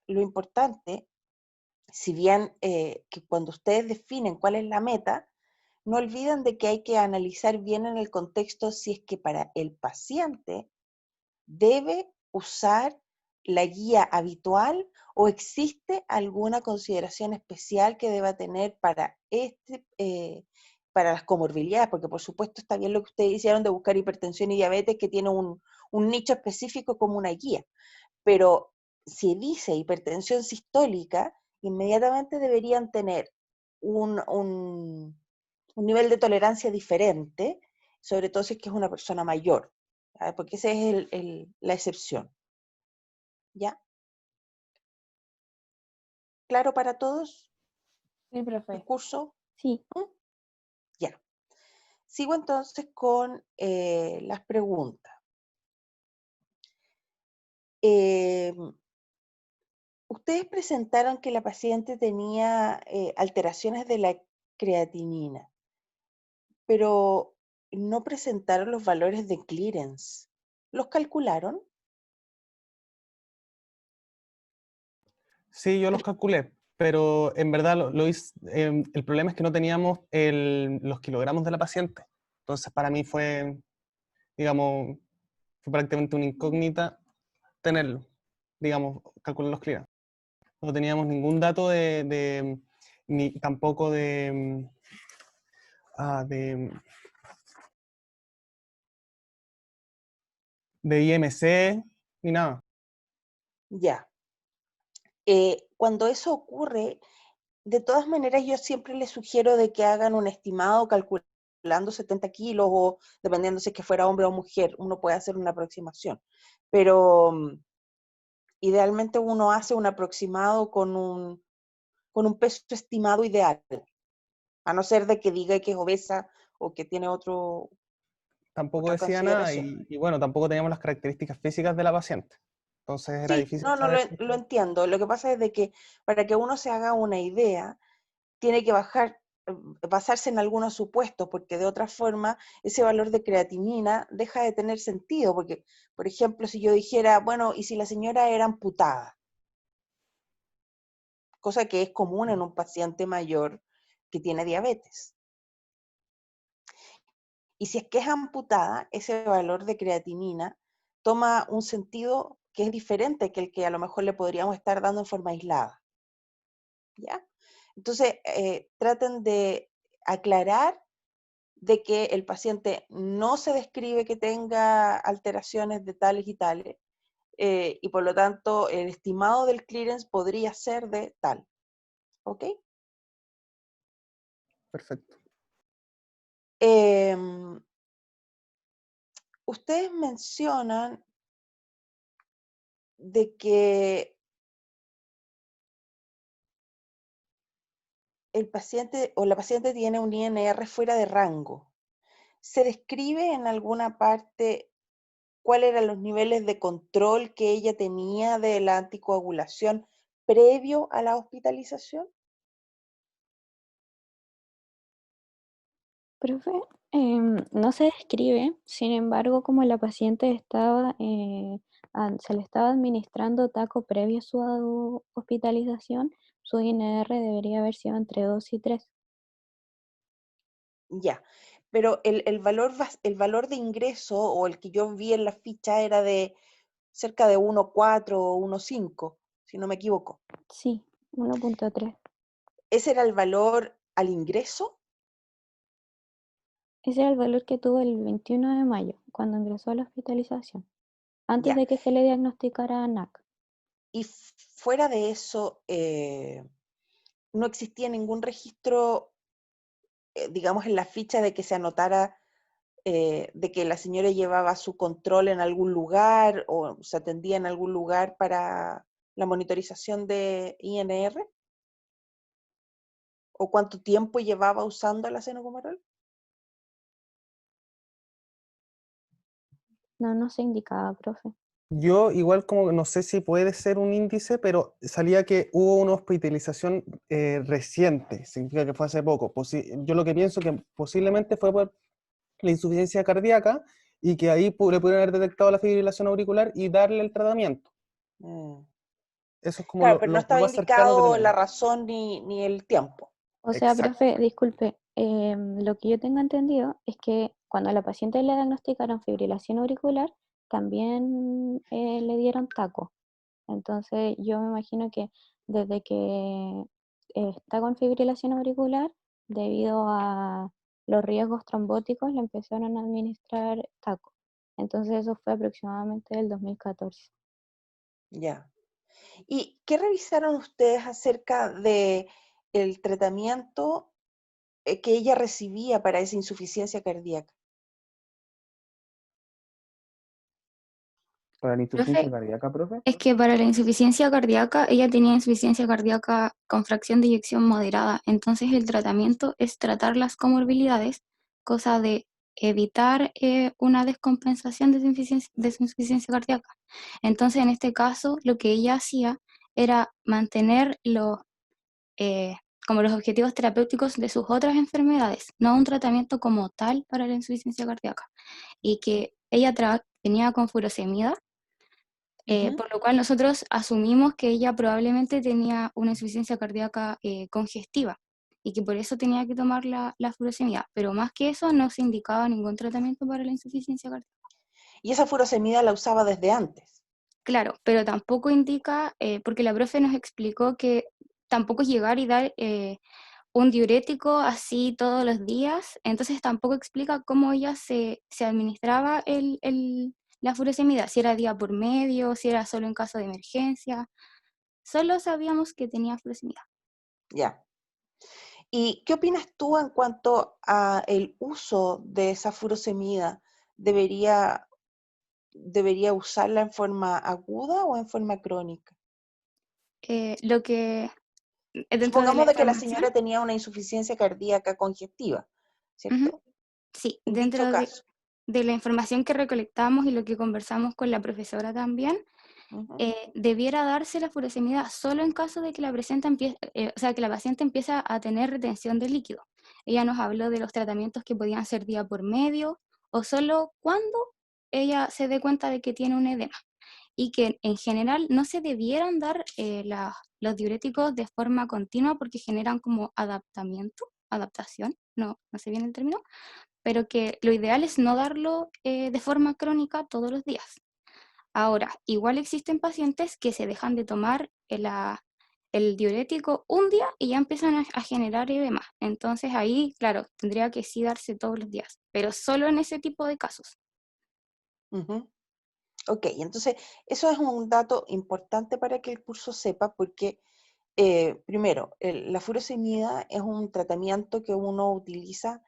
lo importante, si bien que cuando ustedes definen cuál es la meta, no olviden de que hay que analizar bien en el contexto si es que para el paciente debe usar la guía habitual o existe alguna consideración especial que deba tener para las comorbilidades, porque por supuesto está bien lo que ustedes hicieron de buscar hipertensión y diabetes, que tiene un nicho específico como una guía, pero si dice hipertensión sistólica, inmediatamente deberían tener un nivel de tolerancia diferente, sobre todo si es que es una persona mayor, ¿ya? Porque esa es la excepción. ¿Ya? ¿Claro para todos Sí, el profe. curso? Sí. ¿Mm? Ya. Sigo entonces con las preguntas. Eh, Ustedes presentaron que la paciente tenía alteraciones de la creatinina, pero no presentaron los valores de clearance. ¿Los calcularon? Sí, yo los calculé, pero en verdad lo hice, el problema es que no teníamos los kilogramos de la paciente. Entonces para mí fue, digamos, fue prácticamente una incógnita tenerlo, digamos, calcular los clearance. No teníamos ningún dato ni tampoco ah, de, de IMC, ni nada. Ya. Cuando eso ocurre, de todas maneras yo siempre les sugiero de que hagan un estimado calculando 70 kilos o dependiendo si es que fuera hombre o mujer, uno puede hacer una aproximación. Pero idealmente uno hace un aproximado con un peso estimado ideal, a no ser de que diga que es obesa o que tiene Tampoco otra decía nada consideración. y bueno, tampoco teníamos las características físicas de la paciente. Entonces era Sí, difícil no, no, saber. lo entiendo. Lo que pasa es de que para que uno se haga una idea, tiene que basarse en algunos supuestos, porque de otra forma ese valor de creatinina deja de tener sentido, porque, por ejemplo, si yo dijera, bueno, ¿y si la señora era amputada? Cosa que es común en un paciente mayor que tiene diabetes. Y si es que es amputada, ese valor de creatinina toma un sentido que es diferente que el que a lo mejor le podríamos estar dando en forma aislada, ¿ya? Entonces, traten de aclarar de que el paciente no se describe que tenga alteraciones de tales y tales, y por lo tanto el estimado del clearance podría ser de tal, ¿ok? Perfecto. Em, Ustedes mencionan de que el paciente o la paciente tiene un INR fuera de rango. ¿Se describe en alguna parte cuáles eran los niveles de control que ella tenía de la anticoagulación previo a la hospitalización? Profe, no se describe, sin embargo, como la paciente estaba, se le estaba administrando taco previo a su hospitalización, su INR debería haber sido entre 2 y 3. Ya, pero el valor de ingreso o el que yo vi en la ficha era de cerca de 1,4 o 1,5, si no me equivoco. Sí, 1.3. ¿Ese era el valor al ingreso? Ese era el valor que tuvo el 21 de mayo, cuando ingresó a la hospitalización, antes Ya. de que se le diagnosticara NAC. Y fuera de eso, no existía ningún registro, digamos, en la ficha de que se anotara de que la señora llevaba su control en algún lugar o se atendía en algún lugar para la monitorización de INR, o cuánto tiempo llevaba usando el acenocomerol. No, no se indicaba, profe. Yo igual como no sé si puede ser un índice, pero salía que hubo una hospitalización reciente, significa que fue hace poco. Yo lo que pienso que posiblemente fue por la insuficiencia cardíaca y que ahí le pudieron haber detectado la fibrilación auricular y darle el tratamiento. Mm. Eso es como Claro, pero no lo estaba más cercano que indicado la tenemos. razón ni el tiempo. O sea, Exacto. profe, disculpe, lo que yo tengo entendido es que cuando a la paciente le diagnosticaron fibrilación auricular, también le dieron taco. Entonces, yo me imagino que desde que está con fibrilación auricular, debido a los riesgos trombóticos, le empezaron a administrar taco. Entonces, eso fue aproximadamente el 2014. Ya. ¿Y qué revisaron ustedes acerca de el tratamiento que ella recibía para esa insuficiencia cardíaca? Para la insuficiencia Profe, cardíaca, profe. es que para la insuficiencia cardíaca, ella tenía insuficiencia cardíaca con fracción de eyección moderada, entonces el tratamiento es tratar las comorbilidades, cosa de evitar una descompensación de su insuficiencia cardíaca. Entonces, en este caso, lo que ella hacía era mantener eh, como los objetivos terapéuticos de sus otras enfermedades, no un tratamiento como tal para la insuficiencia cardíaca. Y que ella tenía con furosemida, Ujú. por lo cual nosotros asumimos que ella probablemente tenía una insuficiencia cardíaca congestiva y que por eso tenía que tomar la furosemida, pero más que eso no se indicaba ningún tratamiento para la insuficiencia cardíaca. Y esa furosemida la usaba desde antes. Claro, pero tampoco indica, porque la profe nos explicó que tampoco es llegar y dar un diurético así todos los días, entonces tampoco explica cómo ella se administraba la furosemida, si era día por medio, si era solo en caso de emergencia. Solo sabíamos que tenía furosemida. Ya. ¿Y qué opinas tú en cuanto a el uso de esa furosemida? ¿Debería, debería usarla en forma aguda o en forma crónica? Lo que dentro de la Supongamos de que la información, señora tenía una insuficiencia cardíaca congestiva, ujú, ¿cierto? sí, En dicho dentro caso. de la información que recolectamos y lo que conversamos con la profesora también, Ujú. debiera darse la furosemida solo en caso de que o sea, que la paciente empiece a tener retención de líquido. Ella nos habló de los tratamientos que podían ser día por medio o solo cuando ella se dé cuenta de que tiene un edema y que en general no se debieran dar los diuréticos de forma continua porque generan como adaptación, no sé bien el término, pero que lo ideal es no darlo de forma crónica todos los días. Ahora, igual existen pacientes que se dejan de tomar el diurético un día y ya empiezan a generar edema. Entonces ahí, claro, tendría que sí darse todos los días, pero solo en ese tipo de casos. Ujú. Ok, entonces eso es un dato importante para que el curso sepa porque, primero, la furosemida es un tratamiento que uno utiliza,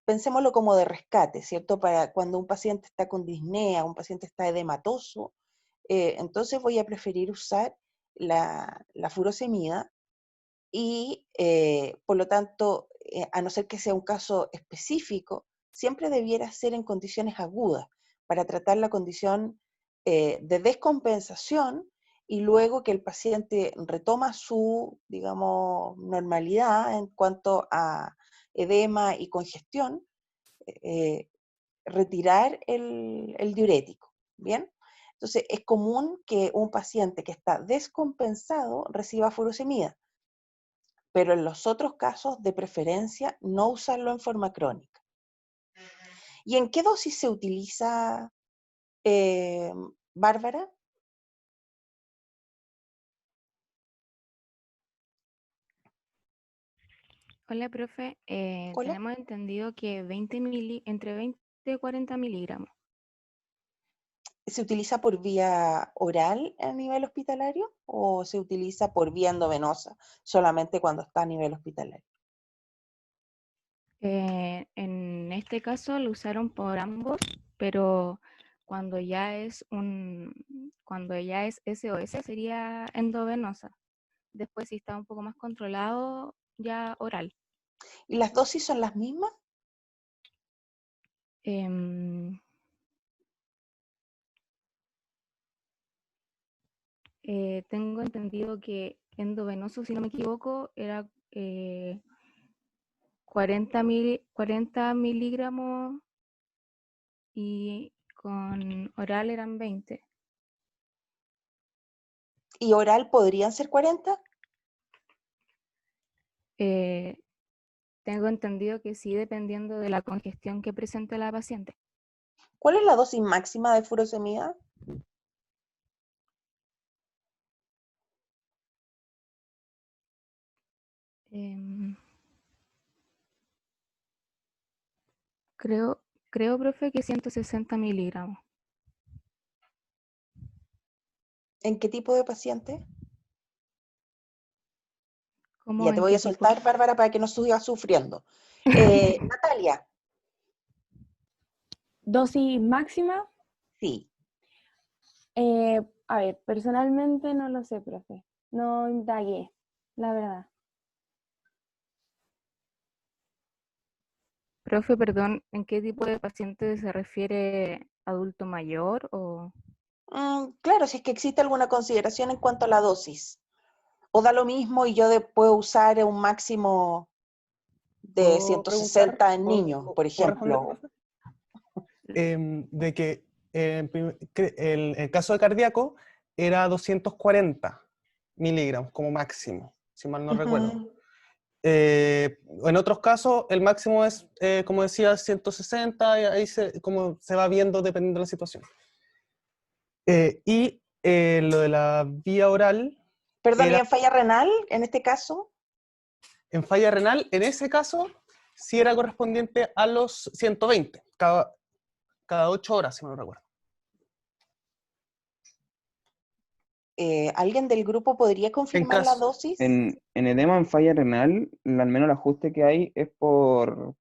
pensémoslo como de rescate, ¿cierto? Para cuando un paciente está con disnea, un paciente está edematoso, entonces voy a preferir usar la furosemida y, por lo tanto, a no ser que sea un caso específico, siempre debiera ser en condiciones agudas para tratar la condición de descompensación y luego que el paciente retoma su, digamos, normalidad en cuanto a edema y congestión, eh, retirar el diurético, ¿bien? Entonces, es común que un paciente que está descompensado reciba furosemida, pero en los otros casos, de preferencia, no usarlo en forma crónica. ¿Y en qué dosis se utiliza, eh, Bárbara? Hola, profe. Hola. Tenemos entendido que entre 20 y 40 miligramos. ¿Se utiliza por vía oral a nivel hospitalario o se utiliza por vía endovenosa solamente cuando está a nivel hospitalario? En este caso lo usaron por ambos, pero cuando ya es SOS sería endovenosa. Después, si está un poco más controlado, ya oral. ¿Y las dosis son las mismas? Em, Tengo entendido que endovenoso, si no me equivoco, era 40 miligramos y con oral eran 20. ¿Y oral podrían ser 40? Tengo entendido que sí, dependiendo de la congestión que presente la paciente. ¿Cuál es la dosis máxima de furosemida? Creo, profe, que 160 miligramos. ¿En qué tipo de paciente? ¿Cómo Ya te en voy qué a tipo? soltar, Bárbara, para que no sigas sufriendo. Natalia, Dosis máxima, sí. a ver, personalmente no lo sé, profe. No indagué, la verdad. Profe, perdón, ¿en qué tipo de paciente se refiere? ¿Adulto mayor o...? Claro, si es que existe alguna consideración en cuanto a la dosis. O da lo mismo y yo puedo usar un máximo de ¿Puedo preguntar? 160 en niños, por ¿Puedo responder, ejemplo. profe? De que el caso de cardíaco era 240 miligramos como máximo, si mal no recuerdo. Ujú. En otros casos, el máximo es, como decía, 160, y ahí como se va viendo dependiendo de la situación. Lo de la vía oral, Perdón, ¿y era en falla renal, en este caso? en falla renal, en ese caso, sí era correspondiente a los 120, cada 8 horas, si no recuerdo. ¿Alguien del grupo podría En confirmar la caso, dosis? En edema en falla renal, al menos el ajuste que hay es por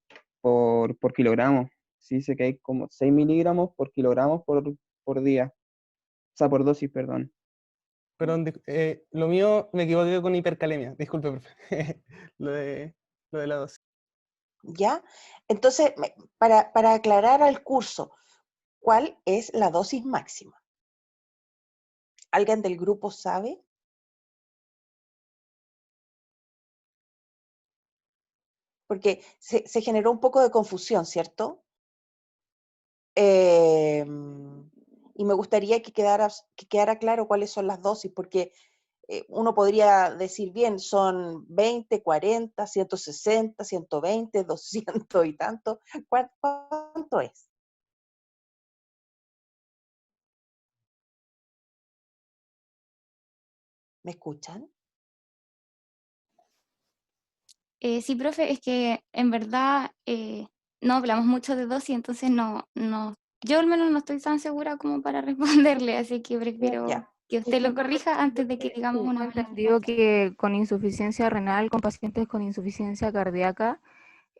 kilogramo. Sí, dice que hay como 6 miligramos por kilogramos por día. O sea, por dosis, perdón. Perdón, lo mío me equivoqué con hipercalemia, disculpe, profe. lo de la dosis. ¿Ya? Entonces, para aclarar al curso, ¿cuál es la dosis máxima? ¿Alguien del grupo sabe? Porque se generó un poco de confusión, ¿cierto? Y me gustaría que quedara claro cuáles son las dosis, porque uno podría decir, bien, son 20, 40, 160, 120, 200 y tanto. ¿Cuánto es? ¿Me escuchan? Sí, profe, es que en verdad no hablamos mucho de dosis, entonces yo al menos no estoy tan segura como para responderle, así que prefiero Ya. que usted lo corrija antes de que digamos Tengo una entendido que con insuficiencia renal, con pacientes con insuficiencia cardíaca,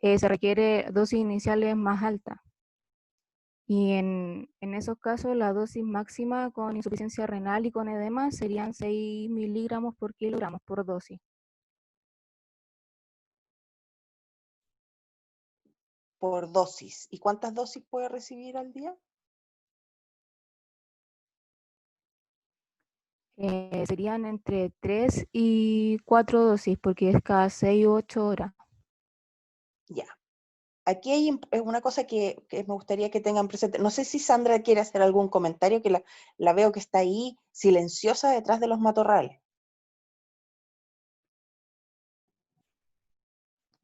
se requiere dosis iniciales más altas. Y en esos casos, la dosis máxima con insuficiencia renal y con edema serían 6 miligramos por kilogramos por dosis. Por dosis. ¿Y cuántas dosis puede recibir al día? Serían entre 3 y 4 dosis, porque es cada 6 u 8 horas. Ya. Aquí hay una cosa que me gustaría que tengan presente. No sé si Sandra quiere hacer algún comentario, que la veo que está ahí silenciosa detrás de los matorrales.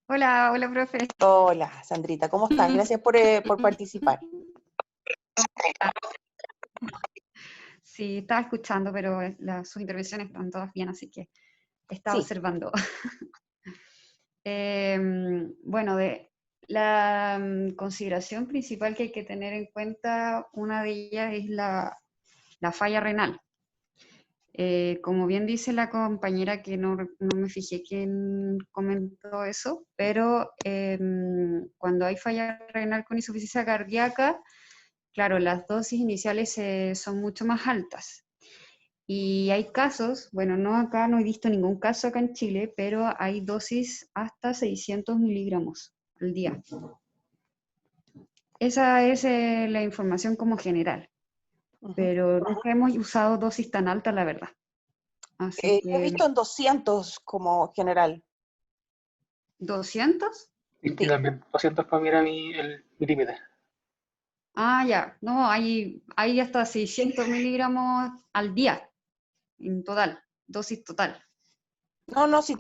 Hola, hola, profe. Hola, Sandrita, ¿cómo estás? Gracias por participar. Sí, estaba escuchando, pero sus intervenciones están todas bien, así que estaba Sí. observando. Bueno, de la consideración principal que hay que tener en cuenta, una de ellas es la falla renal. Como bien dice la compañera, que no me fijé quién comentó eso, pero cuando hay falla renal con insuficiencia cardíaca, claro, las dosis iniciales son mucho más altas. Y hay casos, bueno, no he visto ningún caso acá en Chile, pero hay dosis hasta 600 miligramos al día. Esa es la información como general, pero nunca hemos usado dosis tan altas, la verdad. Así Yo he que, visto en 200 como general. ¿200? Y Sí. también 200 para mí era el límite. Ah, ya, no, hay hasta 600 miligramos al día, en total. dosis total. No, sí Ah,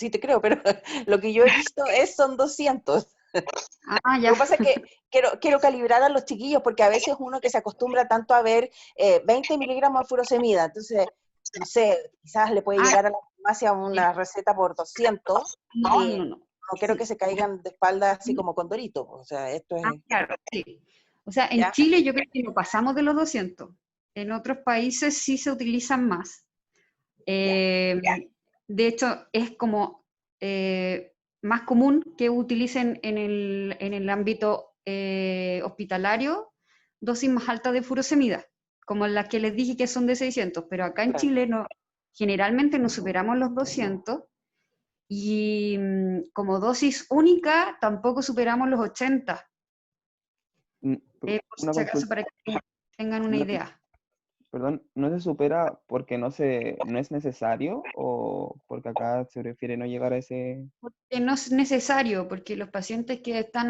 te creo, pero lo que yo he visto son 200. ya. Lo que pasa es que quiero calibrar a los chiquillos, porque a veces uno que se acostumbra tanto a ver 20 miligramos de furosemida, entonces, no sé, quizás le puede Ah, llegar a la farmacia sí. una receta por 200, No, y no, no. no quiero que Sí. se caigan de espalda así como condoritos, o sea, esto es, Claro, sí. O sea, en ¿ya? Chile yo creo que no pasamos de los 200. En otros países sí se utilizan más. De hecho, es como más común que utilicen en el ámbito hospitalario dosis más altas de furosemida, como las que les dije que son de 600, pero acá en Claro. Chile generalmente no superamos los 200 y como dosis única tampoco superamos los 80, Mm, por Una si acaso consulta, para que tengan una no- idea. perdón, ¿no se supera porque no es necesario o porque acá se prefiere no llegar a ese... Que no es necesario, porque los pacientes que están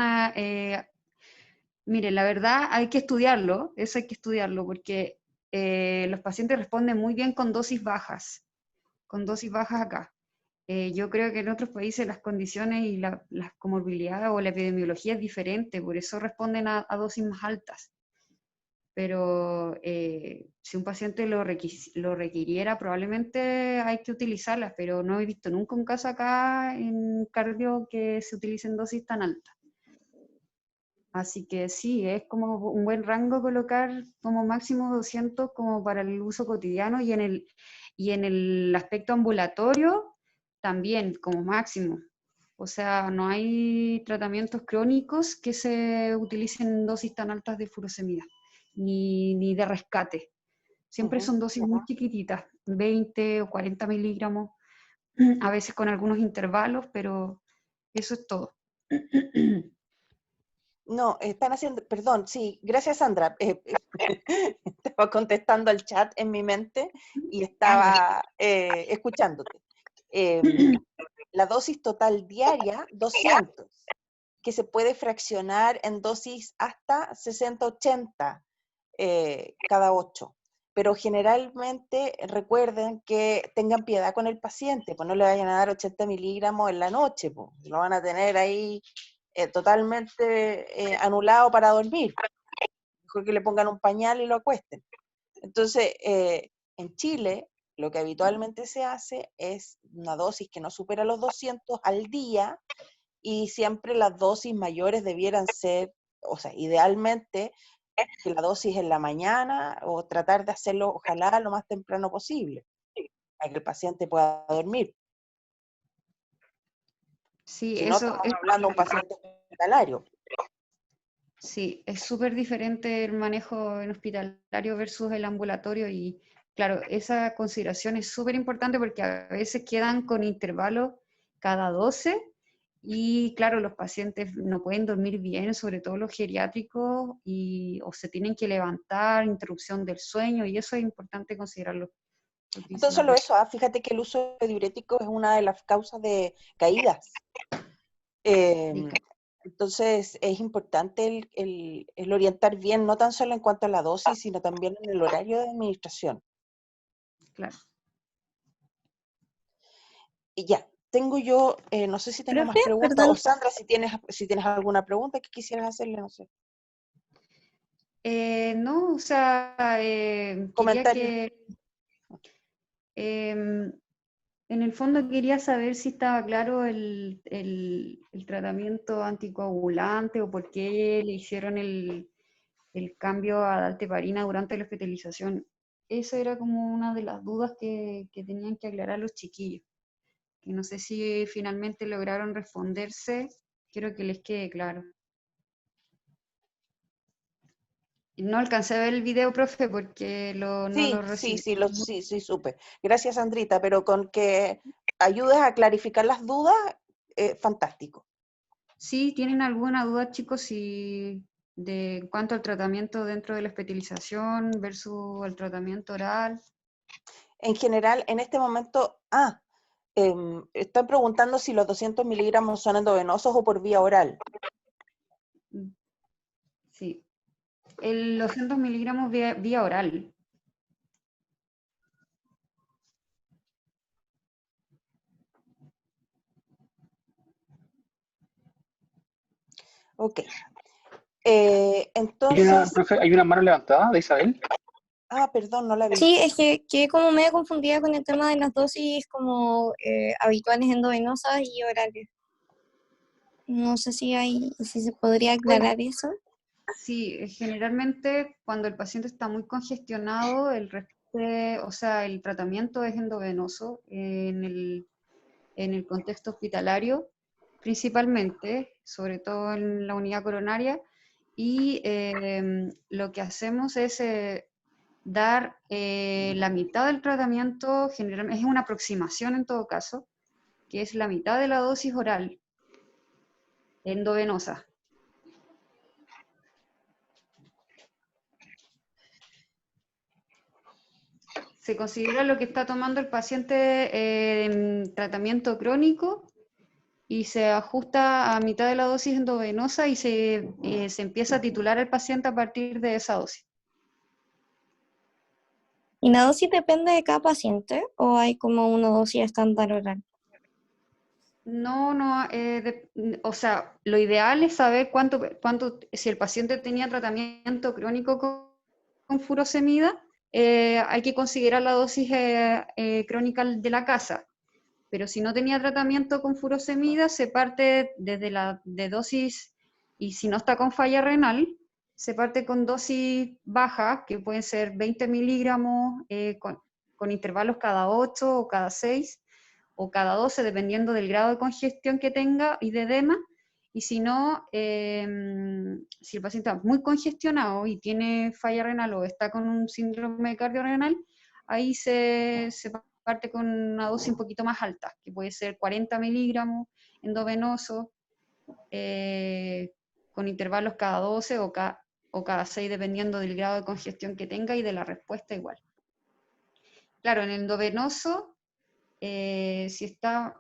mire, la verdad hay que estudiarlo, eso hay que estudiarlo, porque los pacientes responden muy bien con dosis bajas acá. Yo creo que en otros países las condiciones y las comorbilidades o la epidemiología es diferente, por eso responden a dosis más altas. Pero si un paciente lo requiriera, probablemente hay que utilizarlas, pero no he visto nunca un caso acá en cardio que se utilicen dosis tan altas. Así que sí, es como un buen rango colocar como máximo 200 como para el uso cotidiano y en el aspecto ambulatorio también como máximo. O sea, no hay tratamientos crónicos que se utilicen dosis tan altas de furosemida, ni de rescate. Siempre Ujú. son dosis muy chiquititas, 20 o 40 miligramos, a veces con algunos intervalos, pero eso es todo. No, están haciendo, perdón, sí, gracias Sandra. Estaba contestando al chat en mi mente y Ya. estaba escuchándote. Em, la dosis total diaria, 200, que se puede fraccionar en dosis hasta 60-80 cada 8. Pero generalmente recuerden que tengan piedad con el paciente, pues no le vayan a dar 80 miligramos en la noche, pues lo van a tener ahí totalmente anulado para dormir. Mejor que le pongan un pañal y lo acuesten. Entonces, en Chile, lo que habitualmente se hace es una dosis que no supera los 200 al día, y siempre las dosis mayores debieran ser, o sea, idealmente, que la dosis en la mañana, o tratar de hacerlo, ojalá, lo más temprano posible, para que el paciente pueda dormir. Sí, Si no, eso estamos es, hablando de un paciente hospitalario. sí, es súper diferente el manejo en hospitalario versus el ambulatorio y claro, esa consideración es súper importante porque a veces quedan con intervalos cada 12 y claro, los pacientes no pueden dormir bien, sobre todo los geriátricos, o se tienen que levantar, interrupción del sueño y eso es importante considerarlo. Entonces, solo eso, fíjate que el uso de diuréticos es una de las causas de caídas. Entonces, es importante el orientar bien, no tan solo en cuanto a la dosis, sino también en el horario de administración. Claro. Y ya, tengo yo, no sé si tengo más Profe, preguntas, o perdón. Sandra, si tienes alguna pregunta que quisieras hacerle, no sé. No, o sea, quería Comentario. que... em, en el fondo quería saber si estaba claro el tratamiento anticoagulante o por qué le hicieron el cambio a dalteparina durante la hospitalización. Esa era como una de las dudas que tenían que aclarar los chiquillos, que no sé si finalmente lograron responderse, quiero que les quede claro. No alcancé a ver el video, profe, porque no lo recibí. Sí, supe. Gracias, Sandrita, pero con que ayudes a clarificar las dudas, fantástico. Sí, ¿tienen alguna duda, chicos, en cuanto al tratamiento dentro de la hospitalización versus el tratamiento oral? En general, en este momento, están preguntando si los 200 miligramos son endovenosos o por vía oral. Sí. Los 200 miligramos vía oral. Ok. Profe, Entonces, hay una mano levantada de Isabel. perdón, no la vi. Sí, es que quedé como medio confundida con el tema de las dosis como habituales endovenosas y orales. No sé si se podría Bueno, aclarar eso. sí, generalmente cuando el paciente está muy congestionado, o sea, el tratamiento es endovenoso en el contexto hospitalario, principalmente, sobre todo en la unidad coronaria, y lo que hacemos es dar la mitad del tratamiento, generalmente es una aproximación en todo caso, que es la mitad de la dosis oral endovenosa. Se considera lo que está tomando el paciente en tratamiento crónico y se ajusta a mitad de la dosis endovenosa y se empieza a titular al paciente a partir de esa dosis. ¿Y la dosis depende de cada paciente o hay como una dosis estándar oral? No, o sea, lo ideal es saber si el paciente tenía tratamiento crónico con furosemida, hay que considerar la dosis crónica de la casa. Pero si no tenía tratamiento con furosemida, se parte de dosis, y si no está con falla renal, se parte con dosis bajas, que pueden ser 20 miligramos, con intervalos cada 8 o cada 6, o cada 12, dependiendo del grado de congestión que tenga y de edema. Y si no, si el paciente está muy congestionado y tiene falla renal o está con un síndrome cardiorrenal, ahí se parte con una dosis un poquito más alta, que puede ser 40 miligramos endovenoso, con intervalos cada 12 o cada 6, dependiendo del grado de congestión que tenga y de la respuesta igual. Claro, en el endovenoso, si está,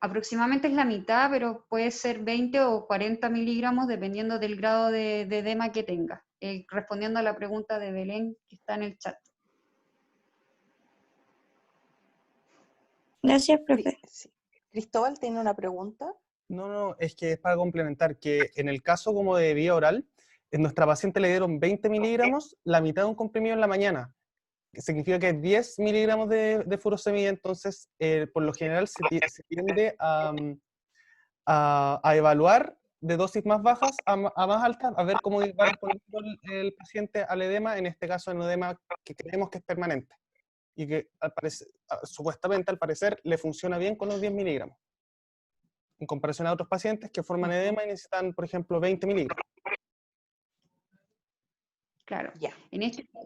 aproximadamente es la mitad, pero puede ser 20 o 40 miligramos, dependiendo del grado de edema que tenga, respondiendo a la pregunta de Belén que está en el chat. Gracias, profe. Sí. Cristóbal tiene una pregunta. No, es que es para complementar que en el caso como de vía oral, en nuestra paciente le dieron 20 miligramos, la mitad de un comprimido en la mañana. Que significa que 10 miligramos de furosemida, entonces por lo general se tiende a evaluar de dosis más bajas a más altas, a ver cómo va respondiendo el paciente al edema, en este caso el edema que creemos que es permanente y que supuestamente al parecer le funciona bien con los 10 miligramos, en comparación a otros pacientes que forman edema y necesitan, por ejemplo, 20 miligramos. Claro. Ya.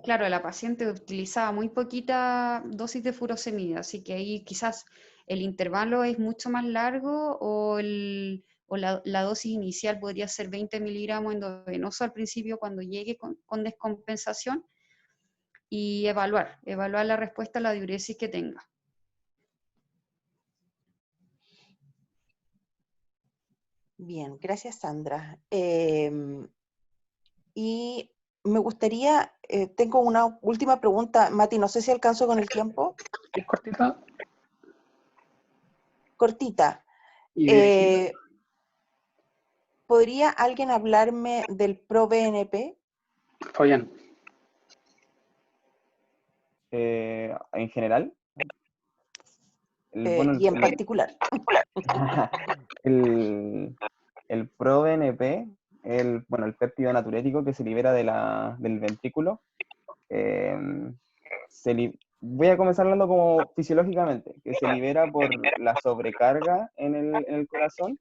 Claro, la paciente utilizaba muy poquita dosis de furosemida, así que ahí quizás el intervalo es mucho más largo o la dosis inicial podría ser 20 miligramos endovenoso al principio cuando llegue con descompensación, y evaluar la respuesta a la diuresis que tenga. Bien, gracias Sandra. Y me gustaría, tengo una última pregunta, Mati, no sé si alcanzo con el tiempo. Es cortita Cortita. y dirigida. ¿Podría alguien hablarme del ProBNP? Fabián. En general, Y en particular. el ProBNP, el péptido natriurético que se libera del ventrículo, voy a comenzar hablando como fisiológicamente, que se libera por la sobrecarga en el corazón,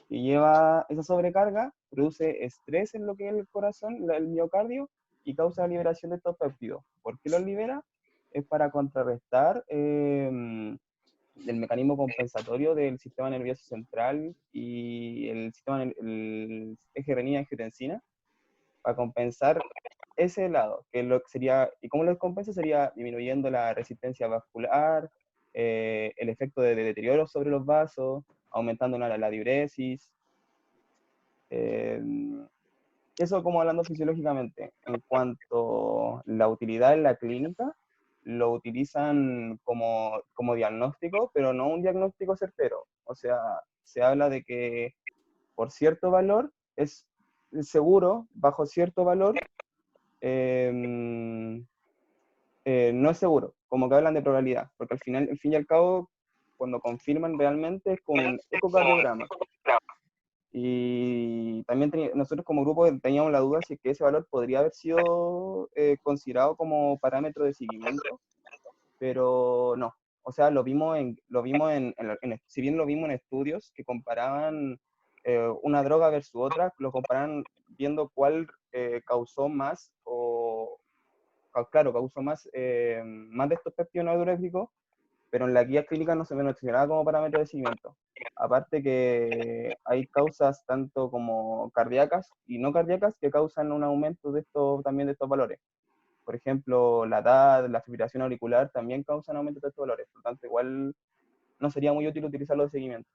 y lleva esa sobrecarga, produce estrés en lo que es el corazón, el miocardio, y causa la liberación de estos péptidos. ¿Por qué los libera? Es para contrarrestar el mecanismo compensatorio del sistema nervioso central y el eje renina-angiotensina, para compensar ese lado, que lo que sería, ¿y cómo lo compensa? Sería disminuyendo la resistencia vascular, el efecto de deterioro sobre los vasos, aumentando la diuresis. Eso como hablando fisiológicamente. En cuanto a la utilidad en la clínica, lo utilizan como diagnóstico, pero no un diagnóstico certero. O sea, se habla de que por cierto valor es seguro, bajo cierto valor no es seguro, como que hablan de probabilidad, porque al final, al fin y al cabo, cuando confirman realmente es con un ecocardiograma. Y también nosotros como grupo teníamos la duda si es que ese valor podría haber sido considerado como parámetro de seguimiento, pero no. O sea, si bien lo vimos en estudios que comparaban una droga versus otra, lo comparaban viendo cuál causó más, causó más de estos péptidos natriuréticos, pero en la guía clínica no se mencionaba como parámetro de seguimiento. Aparte que hay causas tanto como cardíacas y no cardíacas que causan un aumento también de estos valores. Por ejemplo, la edad, la fibrilación auricular también causan aumento de estos valores. Por lo tanto, igual no sería muy útil utilizarlo de seguimiento.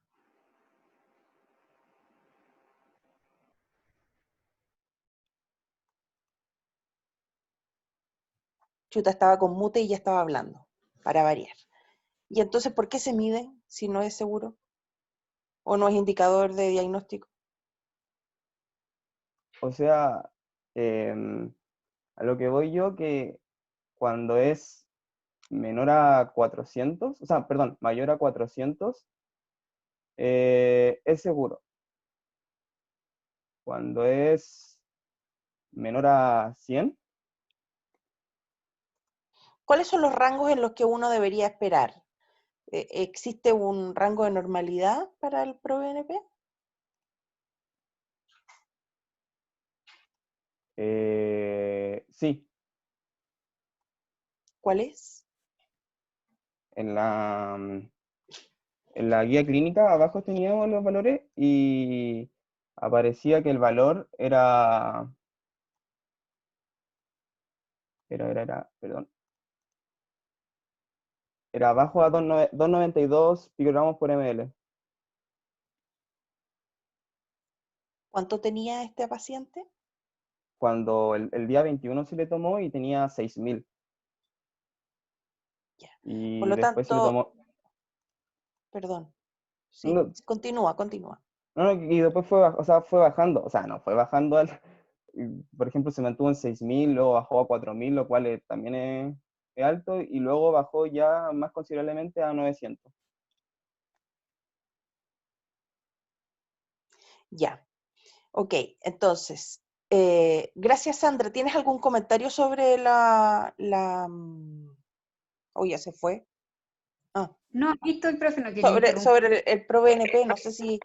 Chuta, estaba con mute y ya estaba hablando, para variar. ¿Y entonces por qué se miden si no es seguro? ¿O no es indicador de diagnóstico? O sea, a lo que voy yo, que cuando es menor a 400, o sea, perdón, mayor a 400, es seguro. Cuando es menor a 100, ¿Cuáles son los rangos en los que uno debería esperar? ¿Existe un rango de normalidad para el ProBNP? sí, ¿Cuál es? en la guía clínica abajo teníamos los valores y aparecía que el valor perdón, era abajo a 2,92 picogramos por ml. ¿Cuánto tenía este paciente? Cuando el día 21 se le tomó y tenía 6.000. Ya. Y Por lo después se le tanto, tomó... perdón. Sí, No, continúa. no, y después fue bajando. O sea, no, fue bajando. Por ejemplo, se mantuvo en 6.000, luego bajó a 4.000, lo cual también es alto, y luego bajó ya más considerablemente a 900. Ya. Ok, entonces, gracias Sandra. ¿Tienes algún comentario sobre oh, ya se fue. Ah, No, aquí estoy, profe, no quería interrumpir. sobre el ProBNP, no sé si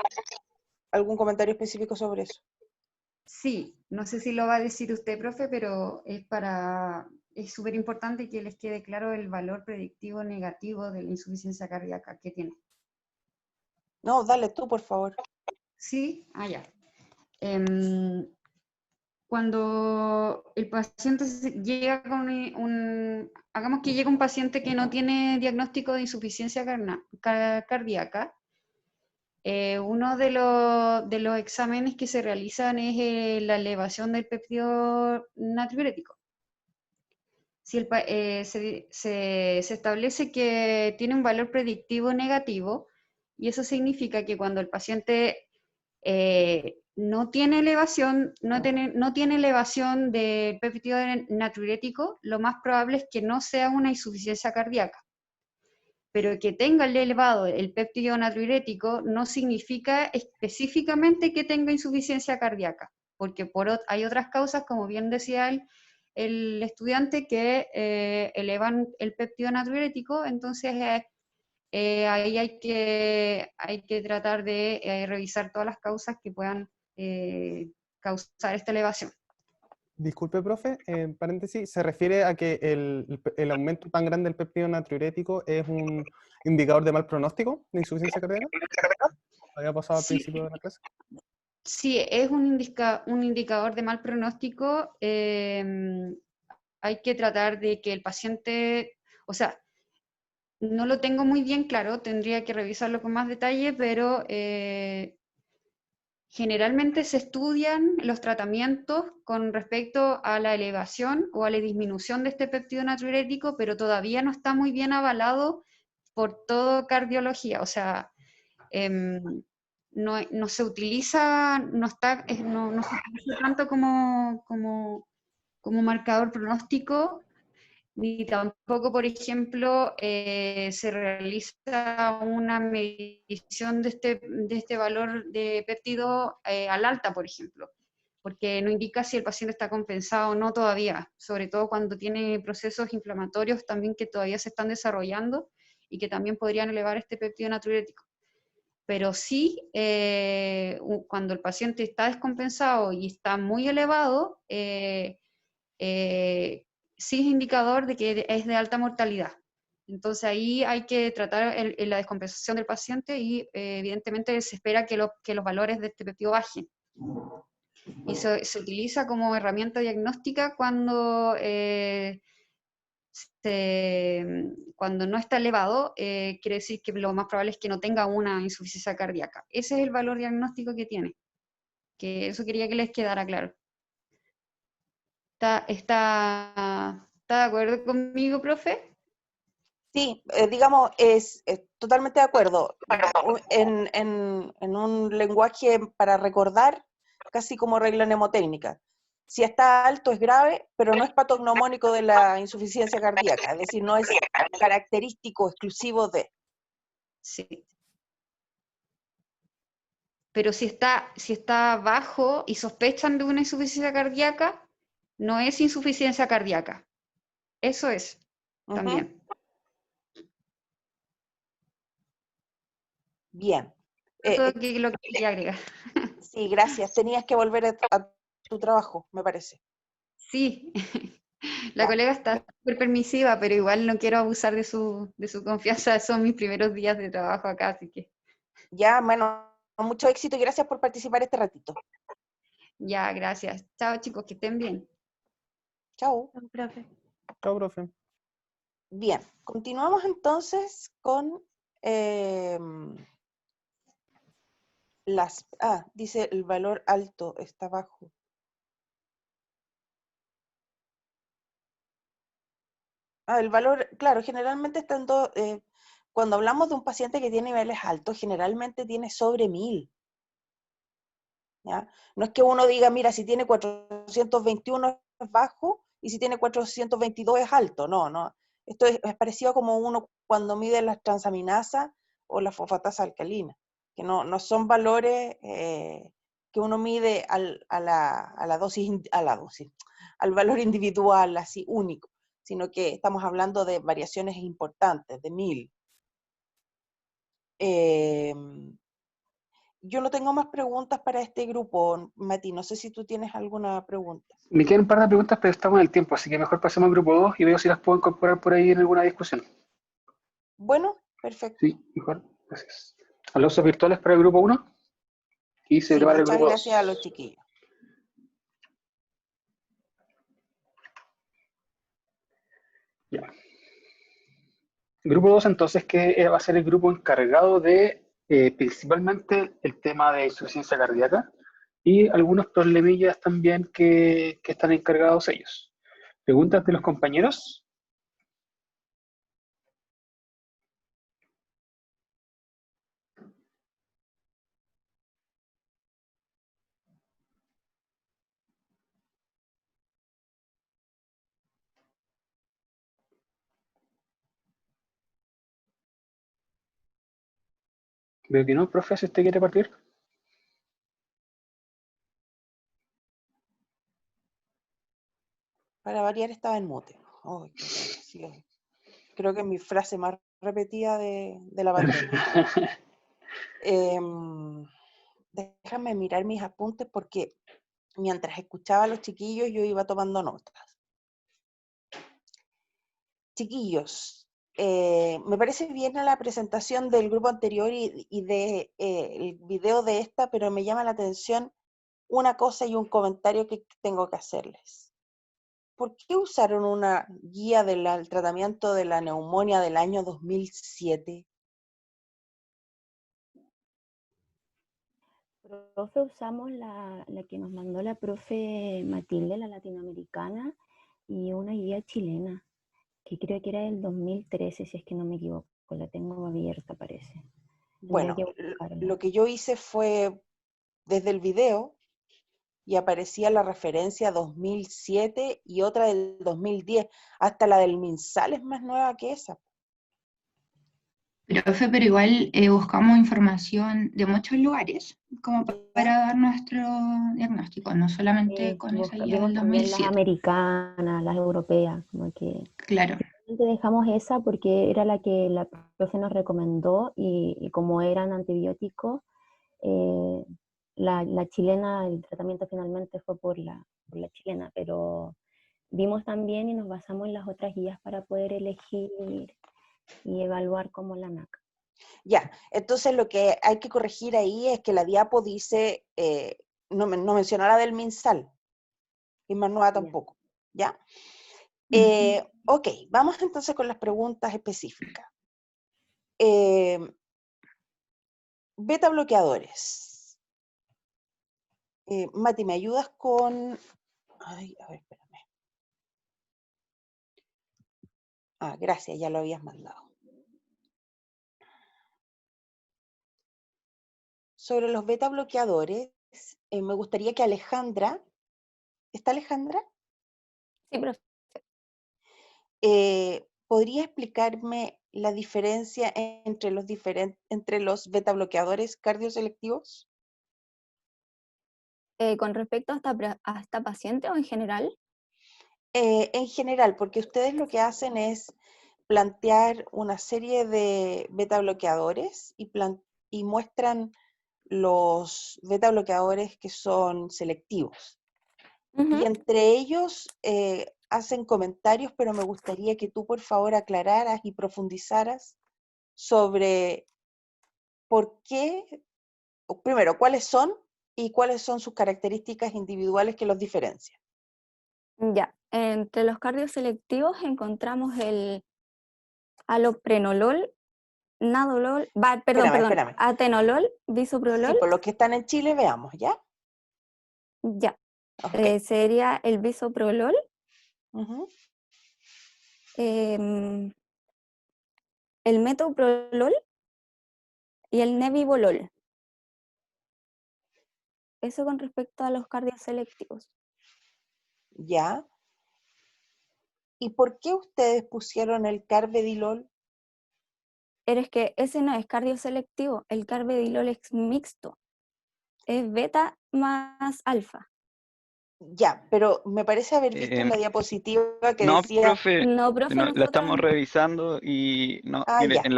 algún comentario específico sobre eso. Sí, no sé si lo va a decir usted, profe, pero es súper importante que les quede claro el valor predictivo negativo de la insuficiencia cardíaca que tiene. No, dale tú, por favor. Sí, ya. Cuando el paciente llega con hagamos que llega un paciente que no tiene diagnóstico de insuficiencia cardíaca, uno de los exámenes que se realizan es la elevación del péptido natriurético. Si se establece que tiene un valor predictivo negativo, y eso significa que cuando el paciente no tiene elevación del péptido natriurético, lo más probable es que no sea una insuficiencia cardíaca. Pero que tenga elevado el péptido natriurético no significa específicamente que tenga insuficiencia cardíaca, porque hay otras causas, como bien decía el estudiante, que elevan el péptido natriurético, entonces ahí hay que tratar de revisar todas las causas que puedan causar esta elevación. Disculpe, profe, en paréntesis, ¿se refiere a que el aumento tan grande del péptido natriurético es un indicador de mal pronóstico de insuficiencia cardíaca? ¿Había pasado al Sí, principio de la clase? sí, es un indicador de mal pronóstico. Hay que tratar de que el paciente, o sea, no lo tengo muy bien claro, tendría que revisarlo con más detalle, pero generalmente se estudian los tratamientos con respecto a la elevación o a la disminución de este péptido natriurético, pero todavía no está muy bien avalado por toda cardiología. O sea, no se utiliza, no se utiliza tanto como marcador pronóstico, ni tampoco, por ejemplo, se realiza una medición de este valor de péptido al alta, por ejemplo, porque no indica si el paciente está compensado o no todavía, sobre todo cuando tiene procesos inflamatorios también que todavía se están desarrollando y que también podrían elevar este péptido natriurético. Pero sí, cuando el paciente está descompensado y está muy elevado, sí es indicador de que es de alta mortalidad. Entonces ahí hay que tratar la descompensación del paciente y evidentemente se espera que los valores de este péptido bajen. Y se utiliza como herramienta diagnóstica cuando cuando no está elevado, quiere decir que lo más probable es que no tenga una insuficiencia cardíaca. Ese es el valor diagnóstico que tiene. Que eso quería que les quedara claro. ¿Está de acuerdo conmigo, profe? Sí, digamos, es totalmente de acuerdo. En un lenguaje para recordar, casi como regla mnemotécnica. Si está alto es grave, pero no es patognomónico de la insuficiencia cardíaca, es decir, no es característico exclusivo de. Sí. Pero si está bajo y sospechan de una insuficiencia cardíaca, no es insuficiencia cardíaca. Eso es, también. Bien. Eso es lo que quería agregar. Sí, gracias. Tenías que volver a tu trabajo, me parece. Sí, la colega está súper permisiva, pero igual no quiero abusar de su confianza. Son mis primeros días de trabajo acá, así que... Ya, bueno, mucho éxito y gracias por participar este ratito. Ya, gracias. Chao, chicos, que estén bien. Chao. Chao, profe. Chao, profe. Bien, continuamos entonces con dice el valor alto está bajo. El valor, claro, generalmente cuando hablamos de un paciente que tiene niveles altos, generalmente tiene sobre 1000. ¿Ya? No es que uno diga, mira, si tiene 421 es bajo y si tiene 422 es alto. No, no. Esto es parecido como uno cuando mide las transaminasas o la fosfatasa alcalina, que no son valores que uno mide a la dosis, al valor individual, así único, sino que estamos hablando de variaciones importantes, de 1000. Yo no tengo más preguntas para este grupo, Mati. No sé si tú tienes alguna pregunta. Me quedan un par de preguntas, pero estamos en el tiempo, así que mejor pasemos al grupo 2 y veo si las puedo incorporar por ahí en alguna discusión. Bueno, perfecto. Sí, mejor. Gracias. Aplausos virtuales para el grupo 1 y se Sí, prepara el muchas grupo gracias a 2. los chiquillos. Ya. Grupo 2, entonces, que va a ser el grupo encargado de principalmente el tema de insuficiencia cardíaca y algunos problemillas también que están encargados ellos. ¿Preguntas de los compañeros? Veo que no, profe, si usted quiere partir. Para variar estaba en mute. Oh, qué pena, sí, creo que es mi frase más repetida de la pandemia. Déjame mirar mis apuntes porque mientras escuchaba a los chiquillos yo iba tomando notas. Chiquillos, me parece bien la presentación del grupo anterior y de el video de esta, pero me llama la atención una cosa y un comentario que tengo que hacerles. ¿Por qué usaron una guía del tratamiento de la neumonía del año 2007? Profe, usamos la que nos mandó la profe Matilde, la latinoamericana, y una guía chilena, que creo que era del 2013, si es que no me equivoco. La tengo abierta, parece. Bueno, Bueno, que buscarlo. lo que yo hice fue desde el video y aparecía la referencia 2007 y otra del 2010. Hasta la del MinSal es más nueva que esa. Pero igual buscamos información de muchos lugares como ¿Ya? para dar nuestro diagnóstico, no solamente con esa guía Vimos del también las 2007. americanas, las europeas, como que Claro, finalmente dejamos esa porque era la que la profe nos recomendó y como eran antibióticos, la chilena, el tratamiento finalmente fue por la chilena, pero vimos también y nos basamos en las otras guías para poder elegir y evaluar como la NAC. Ya, entonces lo que hay que corregir ahí es que la diapo dice, no menciona la del MinSal, y más nueva tampoco, ¿ya? Ok, vamos entonces con las preguntas específicas. Beta bloqueadores. Mati, ¿me ayudas con...? Ay, a ver, espérame. Ah, gracias, ya lo habías mandado. Sobre los beta bloqueadores, me gustaría que Alejandra... ¿Está Alejandra? Sí, profe. ¿Podría explicarme la diferencia entre los beta bloqueadores cardioselectivos? Con respecto a esta paciente o en general, En general, porque ustedes lo que hacen es plantear una serie de beta bloqueadores y muestran los beta bloqueadores que son selectivos. Y entre ellos hacen comentarios, pero me gustaría que tú por favor aclararas y profundizaras sobre por qué, primero, cuáles son y cuáles son sus características individuales que los diferencian. ya, entre los cardioselectivos encontramos el aloprenolol, nadolol, Espérame. atenolol, Sí, bisoprolol, por los que están en Chile, veamos, ¿ya? ya. Ok. Sería el bisoprolol, Ujú. el metoprolol y el nebivolol. Eso con respecto a los cardioselectivos. ¿Ya? ¿Y por qué ustedes pusieron el carvedilol? Es que ese no es cardioselectivo, el carvedilol es mixto, es beta más alfa. Ya, pero me parece haber visto en la diapositiva que No, decía... profe, No, profe, la nosotros estamos revisando y no, Ah, mire, ya. en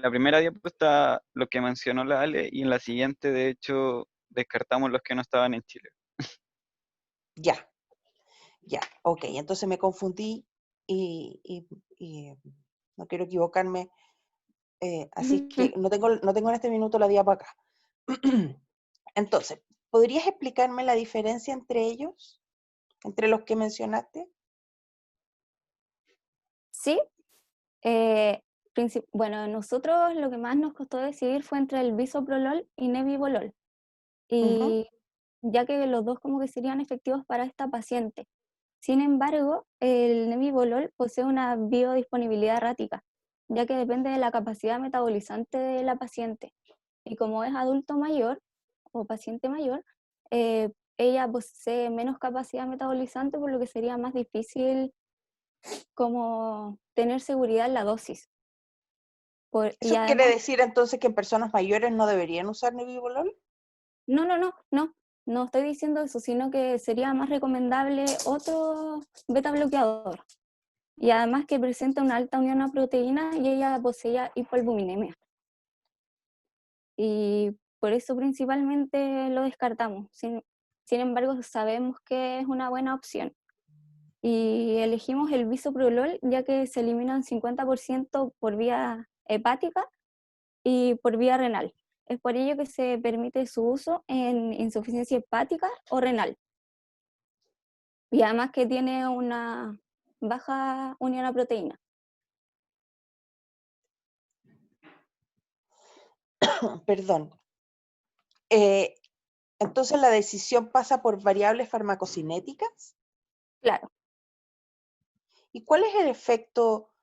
la primera diapositiva está lo que mencionó la Ale y en la siguiente, de hecho, descartamos los que no estaban en Chile. Ya, ok, entonces me confundí y no quiero equivocarme, así que no tengo en este minuto la diapa acá. Entonces, ¿podrías explicarme la diferencia entre ellos, entre los que mencionaste? sí. Bueno, nosotros lo que más nos costó decidir fue entre el bisoprolol y nebivolol. Ujú. Y ya que los dos como que serían efectivos para esta paciente. Sin embargo, el nebivolol posee una biodisponibilidad errática, ya que depende de la capacidad metabolizante de la paciente. Y como es adulto mayor o paciente mayor, ella posee menos capacidad metabolizante, por lo que sería más difícil como tener seguridad en la dosis. Y ¿Eso quiere además, decir entonces que en personas mayores no deberían usar nebivolol? no estoy diciendo eso, sino que sería más recomendable otro beta bloqueador. Y además que presenta una alta unión a proteína y ella poseía hipoalbuminemia. Y por eso principalmente lo descartamos. Sin embargo, sabemos que es una buena opción. Y elegimos el bisoprolol ya que se eliminan 50% por vía hepática y por vía renal. Es por ello que se permite su uso en insuficiencia hepática o renal. Y además que tiene una baja unión a proteína. Perdón. Entonces la decisión pasa por variables farmacocinéticas. Claro. ¿Y cuál es el efecto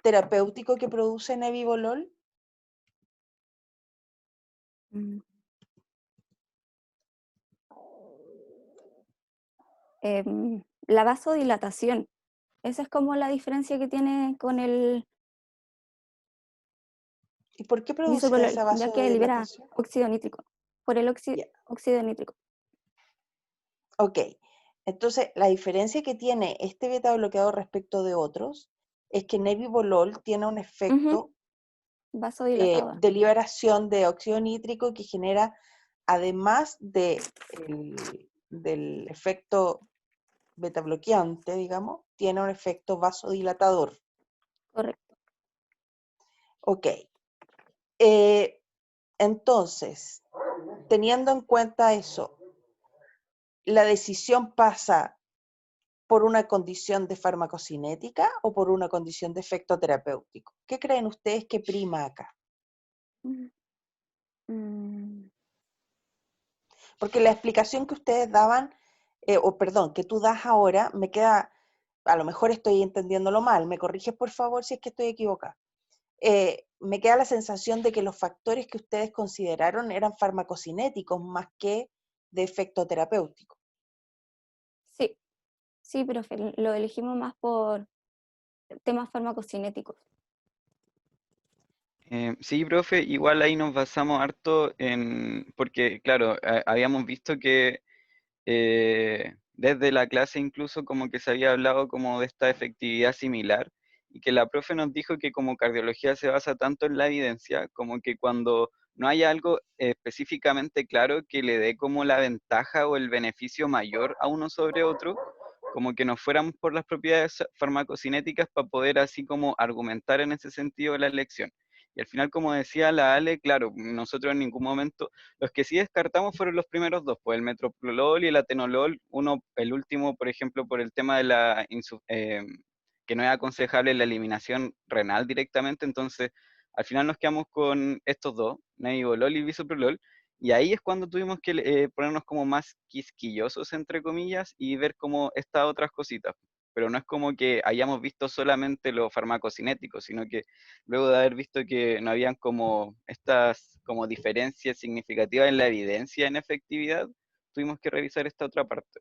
terapéutico que produce nebivolol? Mm, La vasodilatación. Esa es como la diferencia que tiene con el ¿Y por qué produce bisoprolol, esa ya que libera vasodilatación? óxido nítrico, por el Ya, óxido nítrico. ok. Entonces, la diferencia que tiene este beta bloqueador respecto de otros es que nebivolol tiene un Ujú, efecto vasodilatador. de liberación de óxido nítrico que genera, además del efecto beta bloqueante, digamos, tiene un efecto vasodilatador. Correcto. Ok. Eh, entonces, teniendo en cuenta eso, la decisión pasa por una condición de farmacocinética o por una condición de efecto terapéutico. ¿Qué creen ustedes que prima acá? Mm, mm, Porque la explicación que ustedes daban, o perdón, que tú das ahora, me queda, a lo mejor estoy entendiéndolo mal, me corriges por favor si es que estoy equivocada. Me queda la sensación de que los factores que ustedes consideraron eran farmacocinéticos más que de efecto terapéutico. Sí, sí, profe, lo elegimos más por temas farmacocinéticos. Sí, profe, igual ahí nos basamos harto porque claro, habíamos visto que desde la clase incluso como que se había hablado como de esta efectividad similar y que la profe nos dijo que como cardiología se basa tanto en la evidencia, como que cuando no haya algo específicamente claro que le dé como la ventaja o el beneficio mayor a uno sobre otro, como que nos fuéramos por las propiedades farmacocinéticas para poder así como argumentar en ese sentido la elección. Y al final, como decía la Ale, claro, nosotros en ningún momento, los que sí descartamos fueron los primeros dos, pues el metoprolol y el atenolol, uno, el último, por ejemplo, por el tema de que no es aconsejable la eliminación renal directamente, entonces al final nos quedamos con estos dos, nebivolol y bisoprolol, y ahí es cuando tuvimos que ponernos como más quisquillosos, entre comillas, y ver como estas otras cositas. Pero no es como que hayamos visto solamente lo farmacocinético, sino que luego de haber visto que no habían como estas como diferencias significativas en la evidencia en efectividad, tuvimos que revisar esta otra parte.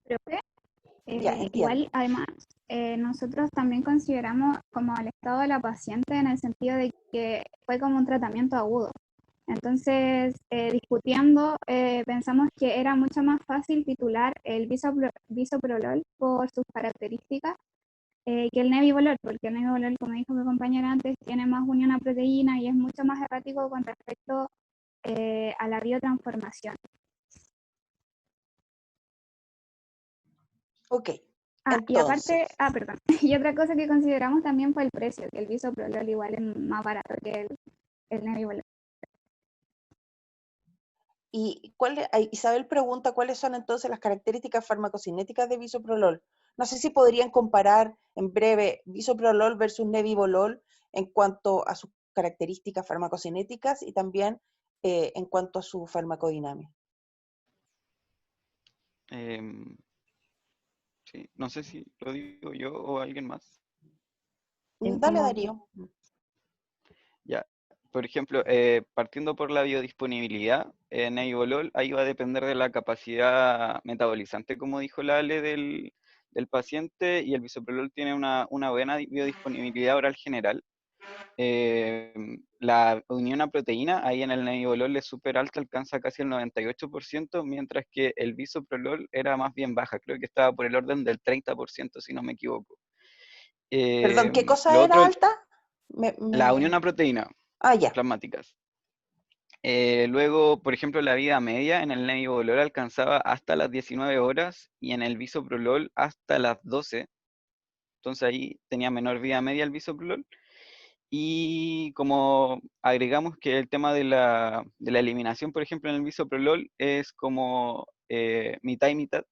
Profe, Ya, entiendo. igual, además, nosotros también consideramos como el estado de la paciente en el sentido de que fue como un tratamiento agudo. Entonces, discutiendo, pensamos que era mucho más fácil titular el bisoprolol por sus características que el nebivolol, porque el nebivolol, como dijo mi compañera antes, tiene más unión a proteína y es mucho más errático con respecto a la biotransformación. Ok, Y aparte, entonces, perdón, y otra cosa que consideramos también fue el precio, que el bisoprolol igual es más barato que el nebivolol. Isabel pregunta cuáles son entonces las características farmacocinéticas de bisoprolol. No sé si podrían comparar en breve bisoprolol versus nebivolol en cuanto a sus características farmacocinéticas y también en cuanto a su farmacodinámica. Em, sí, no sé si lo digo yo o alguien más. Dale, Darío. Ya, por ejemplo, partiendo por la biodisponibilidad, nebivolol ahí va a depender de la capacidad metabolizante, como dijo la Ale, del paciente, y el bisoprolol tiene una buena biodisponibilidad oral general. La unión a proteína, ahí en el nebivolol es súper alta, alcanza casi el 98%, mientras que el bisoprolol era más bien baja, creo que estaba por el orden del 30%, si no me equivoco. Perdón, ¿qué cosa Lo otro, era alta? la unión a proteína Ya. plasmáticas. Luego, por ejemplo, la vida media en el nebivolol alcanzaba hasta las 19 horas y en el bisoprolol hasta las 12. Entonces ahí tenía menor vida media el bisoprolol. Y como agregamos que el tema de la eliminación, por ejemplo, en el bisoprolol es como mitad y mitad,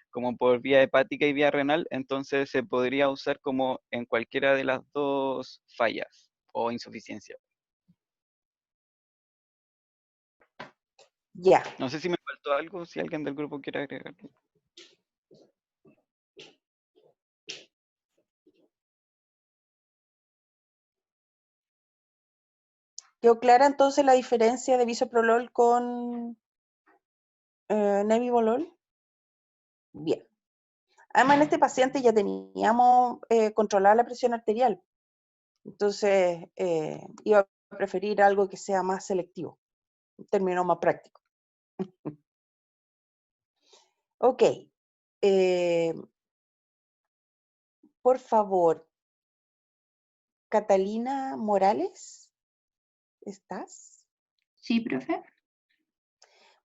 como por vía hepática y vía renal, entonces se podría usar como en cualquiera de las dos fallas o insuficiencia. Ya. No sé si me faltó algo, si alguien del grupo quiere agregar. ¿Quedó clara entonces la diferencia de bisoprolol con nebivolol? Bien. Además, en este paciente ya teníamos controlada la presión arterial. Entonces, iba a preferir algo que sea más selectivo, en términos más prácticos. Ok. Por favor, Catalina Morales, ¿estás? Sí, profe.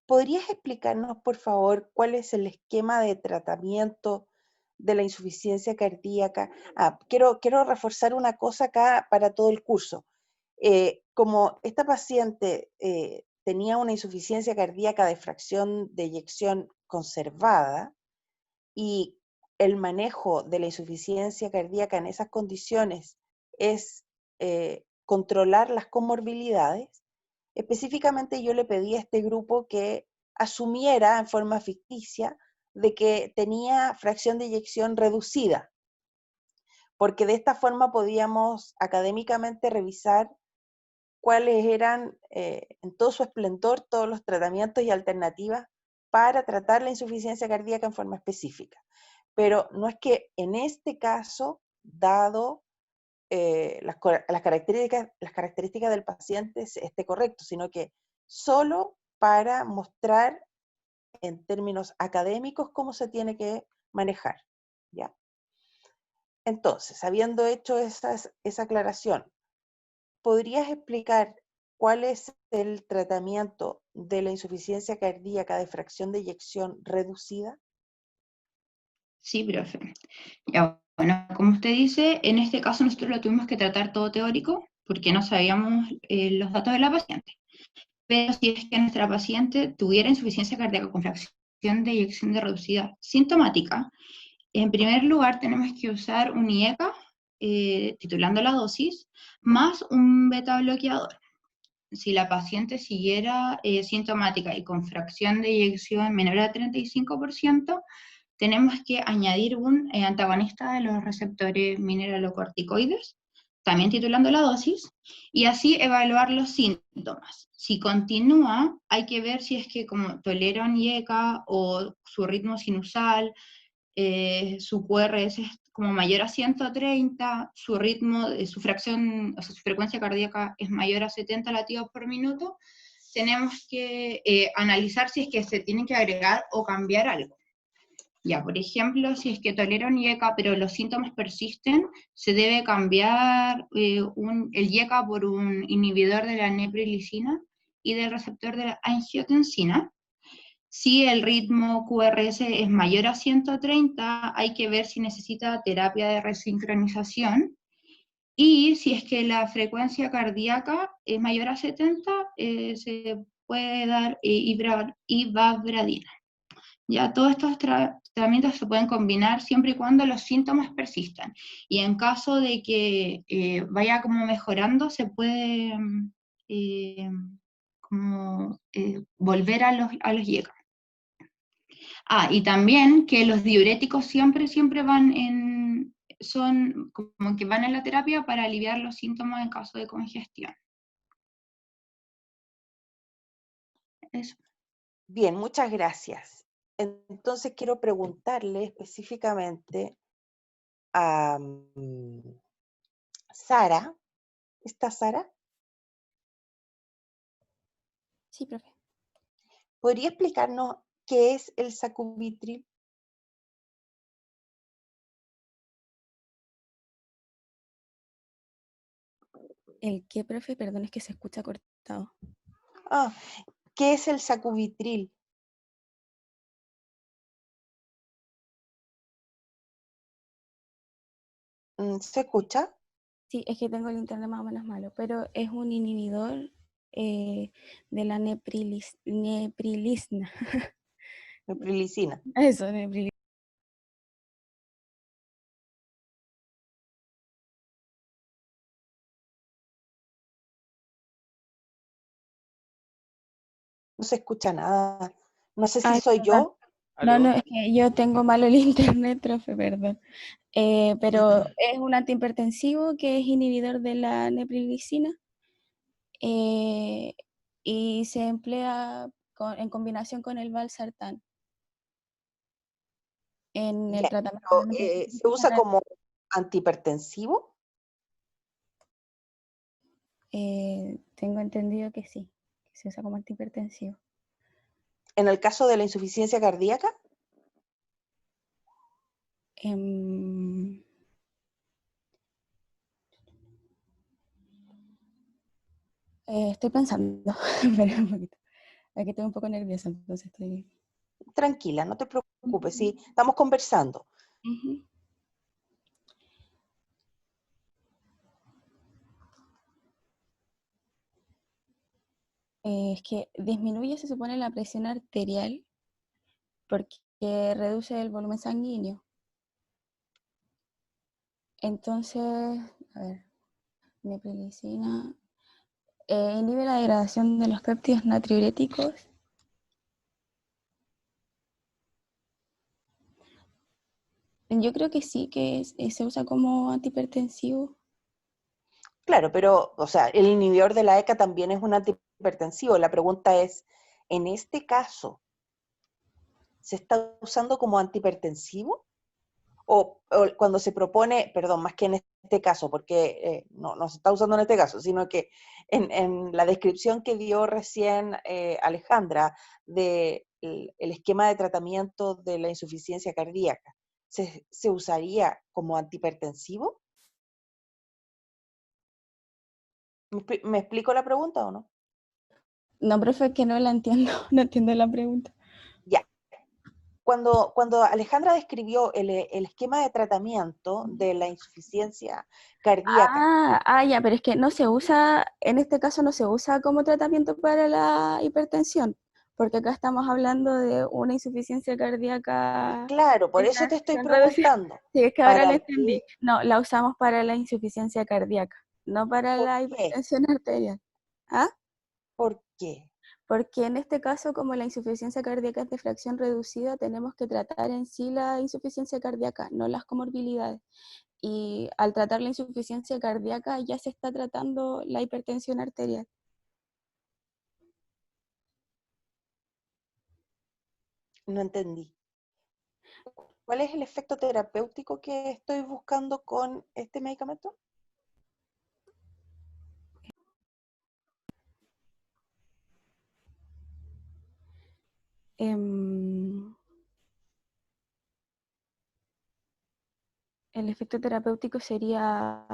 ¿Podrías explicarnos, por favor, cuál es el esquema de tratamiento de la insuficiencia cardíaca? Quiero reforzar una cosa acá para todo el curso. Como esta paciente tenía una insuficiencia cardíaca de fracción de eyección conservada y el manejo de la insuficiencia cardíaca en esas condiciones es controlar las comorbilidades, específicamente yo le pedí a este grupo que asumiera en forma ficticia de que tenía fracción de eyección reducida, porque de esta forma podíamos académicamente revisar cuáles eran en todo su esplendor todos los tratamientos y alternativas para tratar la insuficiencia cardíaca en forma específica. Pero no es que en este caso, dado las características del paciente esté correcto, sino que solo para mostrar en términos académicos cómo se tiene que manejar, ¿ya? Entonces, habiendo hecho esa aclaración, ¿podrías explicar cuál es el tratamiento de la insuficiencia cardíaca de fracción de eyección reducida? Sí, profe. Ya, bueno, como usted dice, en este caso nosotros lo tuvimos que tratar todo teórico porque no sabíamos los datos de la paciente. Pero si es que nuestra paciente tuviera insuficiencia cardíaca con fracción de eyección de reducida sintomática, en primer lugar tenemos que usar un IECA, titulando la dosis, más un beta bloqueador. Si la paciente siguiera sintomática y con fracción de eyección menor a 35%, tenemos que añadir un antagonista de los receptores mineralocorticoides, también titulando la dosis, y así evaluar los síntomas. Si continúa, hay que ver si es que como tolera un IECA o su ritmo sinusal, su QRS es como mayor a 130, su ritmo, su fracción, o sea, su frecuencia cardíaca es mayor a 70 latidos por minuto, tenemos que analizar si es que se tiene que agregar o cambiar algo. Ya, por ejemplo, si es que tolera un IECA pero los síntomas persisten, se debe cambiar el IECA por un inhibidor de la neprilicina y del receptor de la angiotensina. Si el ritmo QRS es mayor a 130, hay que ver si necesita terapia de resincronización. Y si es que la frecuencia cardíaca es mayor a 70, se puede dar ivabradina. Ya todos estos tratamientos se pueden combinar siempre y cuando los síntomas persistan. Y en caso de que vaya como mejorando, se puede volver a los IECA. Y también que los diuréticos siempre son como que van en la terapia para aliviar los síntomas en caso de congestión. Eso. Bien, muchas gracias. Entonces quiero preguntarle específicamente a Sara. ¿Está Sara? Sí, profe. ¿Podría explicarnos qué es el sacubitril? ¿El qué, profe? Perdón, es que se escucha cortado. ¿Qué es el sacubitril? ¿Se escucha? Sí, es que tengo el internet más o menos malo, pero es un inhibidor de la neprilicina. Neprilicina. Eso, neprilicina. No se escucha nada. No sé si soy yo. No, es que yo tengo malo el internet, profe, perdón. Pero es un antihipertensivo que es inhibidor de la neprilicina. y se emplea en combinación con el valsartán en el Ya, tratamiento pero, de la ¿se usa como antihipertensivo? tengo entendido que sí, que se usa como antihipertensivo. En el caso de la insuficiencia cardíaca, Em, estoy pensando, espera un poquito. Aquí estoy un poco nerviosa, entonces estoy... tranquila, no te preocupes, sí, estamos conversando. Ujú. Es que disminuye, se supone, la presión arterial porque reduce el volumen sanguíneo. Entonces, a ver, neprilicina inhibe la degradación de los péptidos natriuréticos. Yo creo que sí, que se usa como antihipertensivo. Claro, pero, o sea, el inhibidor de la ECA también es un antihipertensivo. La pregunta es, en este caso, ¿se está usando como antihipertensivo? O cuando se propone, perdón, más que en este caso, porque no se está usando en este caso, sino que en la descripción que dio recién Alejandra del esquema de tratamiento de la insuficiencia cardíaca, ¿se usaría como antihipertensivo? ¿Me explico la pregunta o no? No, profe, que no la entiendo, no entiendo la pregunta. Ya. Cuando Alejandra describió el esquema de tratamiento de la insuficiencia cardíaca, Ya, pero es que no se usa, en este caso no se usa como tratamiento para la hipertensión, porque acá estamos hablando de una insuficiencia cardíaca claro, por de eso te estoy fracción reducida. preguntando, Sí, es que ahora ¿para lo entendí. qué? No, la usamos para la insuficiencia cardíaca, no para ¿Por la qué? hipertensión arterial. ¿Ah? ¿Por qué? Porque en este caso, como la insuficiencia cardíaca es de fracción reducida, tenemos que tratar en sí la insuficiencia cardíaca, no las comorbilidades. Y al tratar la insuficiencia cardíaca ya se está tratando la hipertensión arterial. No entendí. ¿Cuál es el efecto terapéutico que estoy buscando con este medicamento? El efecto terapéutico sería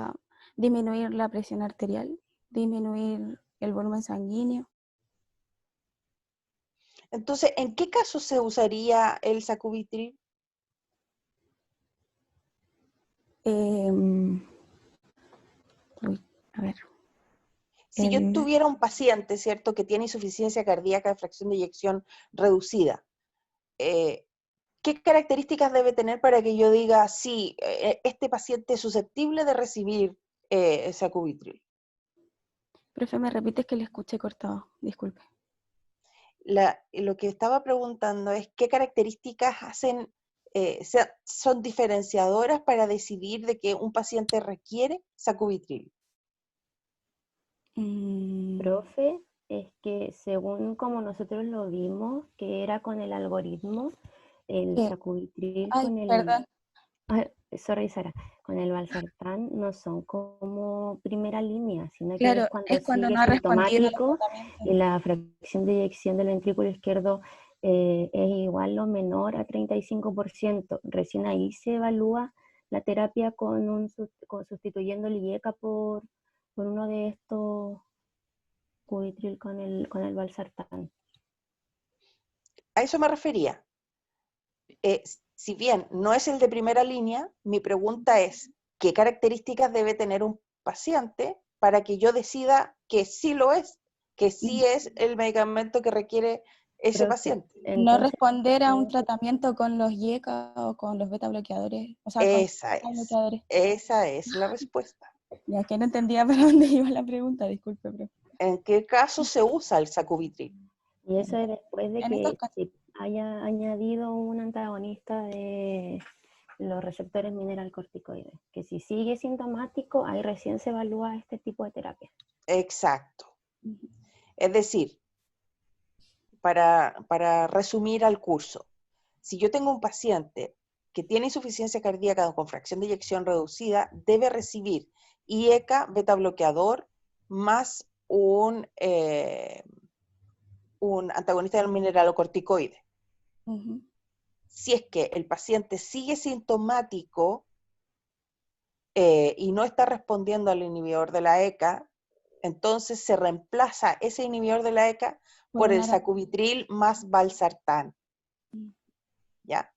disminuir la presión arterial, disminuir el volumen sanguíneo. Entonces, ¿en qué caso se usaría el sacubitril? A ver. Si yo tuviera un paciente, ¿cierto?, que tiene insuficiencia cardíaca de fracción de eyección reducida, ¿qué características debe tener para que yo diga, sí, este paciente es susceptible de recibir sacubitril? Profe, me repites que le escuché cortado, disculpe. Lo que estaba preguntando es qué características son diferenciadoras para decidir de que un paciente requiere sacubitril. Profe, es que según como nosotros lo vimos, que era con el algoritmo, el sacubitril con el... sorry, Sara, con el valsartán no son como primera línea, sino que Claro, es es cuando sigue no ha respondido al sintomático tratamiento. y la fracción de eyección del ventrículo izquierdo es igual o menor a 35%. Recién ahí se evalúa la terapia sustituyendo el IECA por uno de estos cubitril con el valsartán. A eso me refería. Si bien no es el de primera línea, mi pregunta es, ¿qué características debe tener un paciente para que yo decida que sí lo es, que sí es el medicamento que requiere ese paciente? No responder a un tratamiento con los IECA o con los beta bloqueadores. O sea, Esa es la respuesta. Ya que no entendía para dónde iba la pregunta, disculpe, pero. ¿En qué caso se usa el sacubitril? Y eso es después de En que estos casos. se haya añadido un antagonista de los receptores mineralcorticoides, que si sigue sintomático, ahí recién se evalúa este tipo de terapia. Exacto. Es decir, para resumir al curso, si yo tengo un paciente que tiene insuficiencia cardíaca con fracción de eyección reducida, debe recibir IECA, beta bloqueador, más un antagonista del mineralocorticoide. Si es que el paciente sigue sintomático y no está respondiendo al inhibidor de la ECA, entonces se reemplaza ese inhibidor de la ECA por el sacubitril más valsartán. ¿Ya?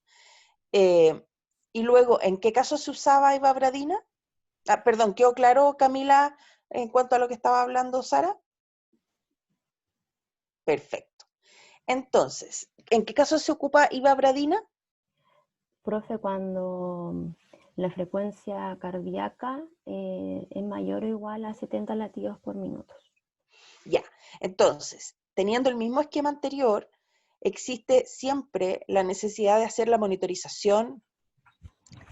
Y luego, ¿en qué caso se usaba ivabradina? Perdón, ¿quedó claro, Camila, en cuanto a lo que estaba hablando Sara? Perfecto. Entonces, ¿en qué caso se ocupa ivabradina? Profe, cuando la frecuencia cardíaca es mayor o igual a 70 latidos por minuto. Ya, entonces, teniendo el mismo esquema anterior, existe siempre la necesidad de hacer la monitorización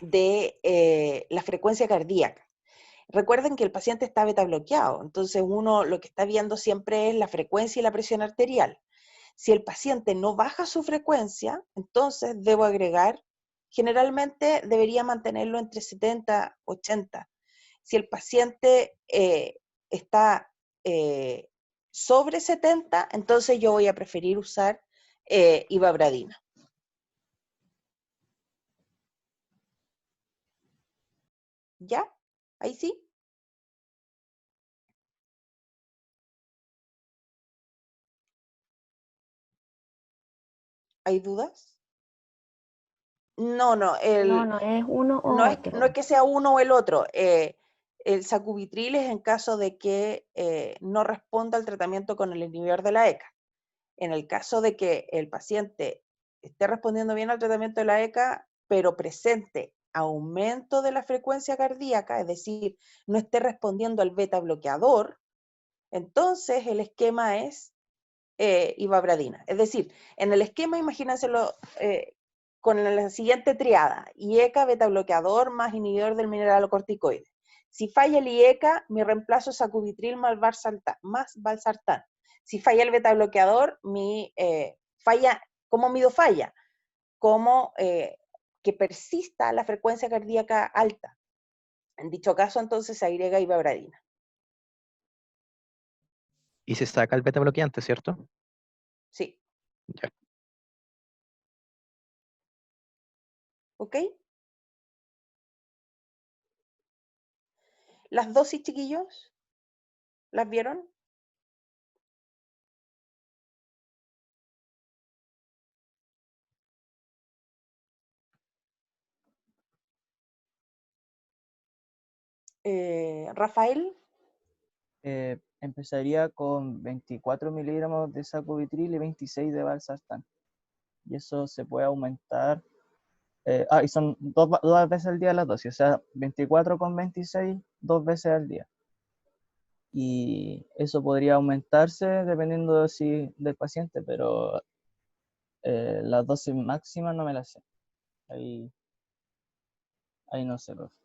de la frecuencia cardíaca. Recuerden que el paciente está beta bloqueado, entonces uno lo que está viendo siempre es la frecuencia y la presión arterial. Si el paciente no baja su frecuencia, entonces debo agregar, generalmente debería mantenerlo entre 70 y 80. Si el paciente está sobre 70, entonces yo voy a preferir usar ivabradina. ¿Ya? ¿Ahí sí? ¿Hay dudas? No, No, no es uno o no otro. es que sea uno o el otro. El sacubitril es en caso de que no responda al tratamiento con el inhibidor de la ECA. En el caso de que el paciente esté respondiendo bien al tratamiento de la ECA, pero presente aumento de la frecuencia cardíaca, es decir, no esté respondiendo al beta bloqueador, entonces el esquema es ivabradina. Es decir, en el esquema, imagínenselo con la siguiente triada: IECA, beta bloqueador más inhibidor del mineralocorticoide. Si falla el IECA, mi reemplazo es sacubitril más valsartán. Si falla el beta bloqueador, ¿cómo mido falla? Como que persista la frecuencia cardíaca alta. En dicho caso, entonces se agrega ivabradina. Y se saca el beta bloqueante, ¿cierto? Sí. Ya. ¿Ok? ¿Las dosis, chiquillos? ¿Las vieron? Rafael. Empezaría con 24 miligramos de sacubitril y 26 de valsartán. Y eso se puede aumentar. Y son dos veces al día las dosis, o sea, 24 con 26, 2 veces al día. Y eso podría aumentarse dependiendo del paciente, pero las dosis máximas no me las sé. Ahí no sé, profe.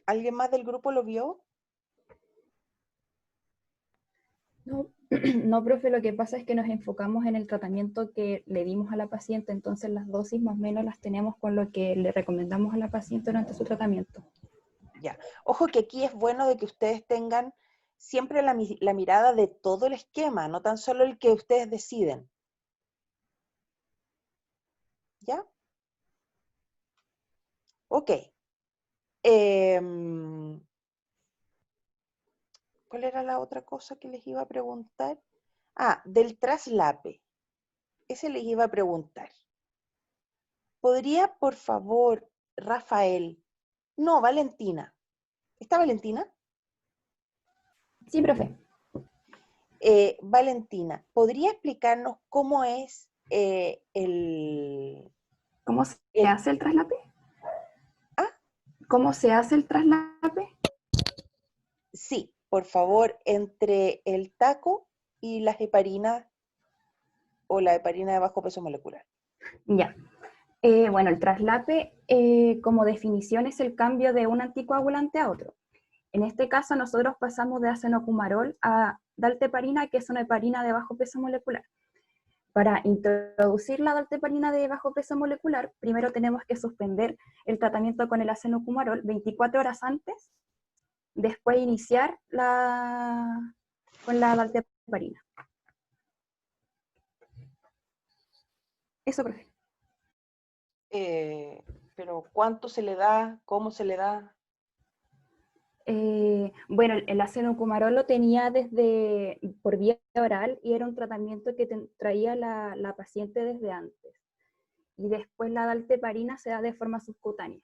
¿Alguien más del grupo lo vio? No, no, profe, lo que pasa es que nos enfocamos en el tratamiento que le dimos a la paciente, entonces las dosis más o menos las tenemos con lo que le recomendamos a la paciente durante su tratamiento. Ya. Ojo que aquí es bueno de que ustedes tengan siempre la mirada de todo el esquema, no tan solo el que ustedes deciden. ¿Ya? Ok. ¿Cuál era la otra cosa que les iba a preguntar? Del traslape. Ese les iba a preguntar. ¿Podría, por favor, Rafael? No, Valentina. ¿Está Valentina? Sí, profe. Valentina, ¿podría explicarnos cómo es el... ¿Cómo se hace el traslape? ¿Cómo se hace el traslape? Sí, por favor, entre el taco y las heparinas o la heparina de bajo peso molecular. Ya. Bueno, el traslape como definición es el cambio de un anticoagulante a otro. En este caso nosotros pasamos de acenocumarol a dalteparina, que es una heparina de bajo peso molecular. Para introducir la dalteparina de bajo peso molecular, primero tenemos que suspender el tratamiento con el acenocumarol 24 horas antes, después iniciar con la dalteparina. Eso, profe. Pero ¿cuánto se le da? ¿Cómo se le da? Bueno, el acenocumarol lo tenía por vía oral y era un tratamiento que traía la paciente desde antes. Y después la dalteparina se da de forma subcutánea.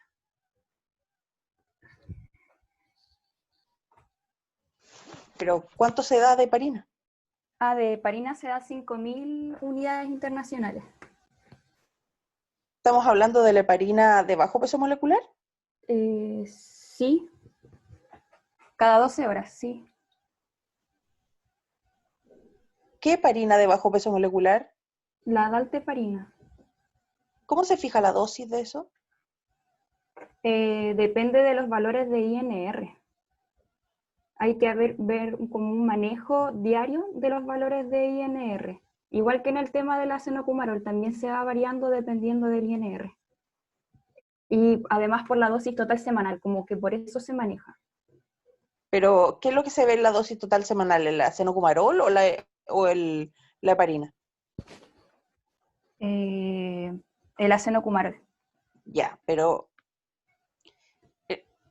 ¿Pero cuánto se da de heparina? De heparina se da 5.000 unidades internacionales. ¿Estamos hablando de la heparina de bajo peso molecular? Sí. Cada 12 horas, sí. ¿Qué heparina de bajo peso molecular? La dalteparina. ¿Cómo se fija la dosis de eso? Depende de los valores de INR. Hay que ver como un manejo diario de los valores de INR. Igual que en el tema del acenocumarol, también se va variando dependiendo del INR. Y además por la dosis total semanal, como que por eso se maneja. Pero, ¿qué es lo que se ve en la dosis total semanal? ¿El acenocumarol o la heparina? El acenocumarol. Ya, pero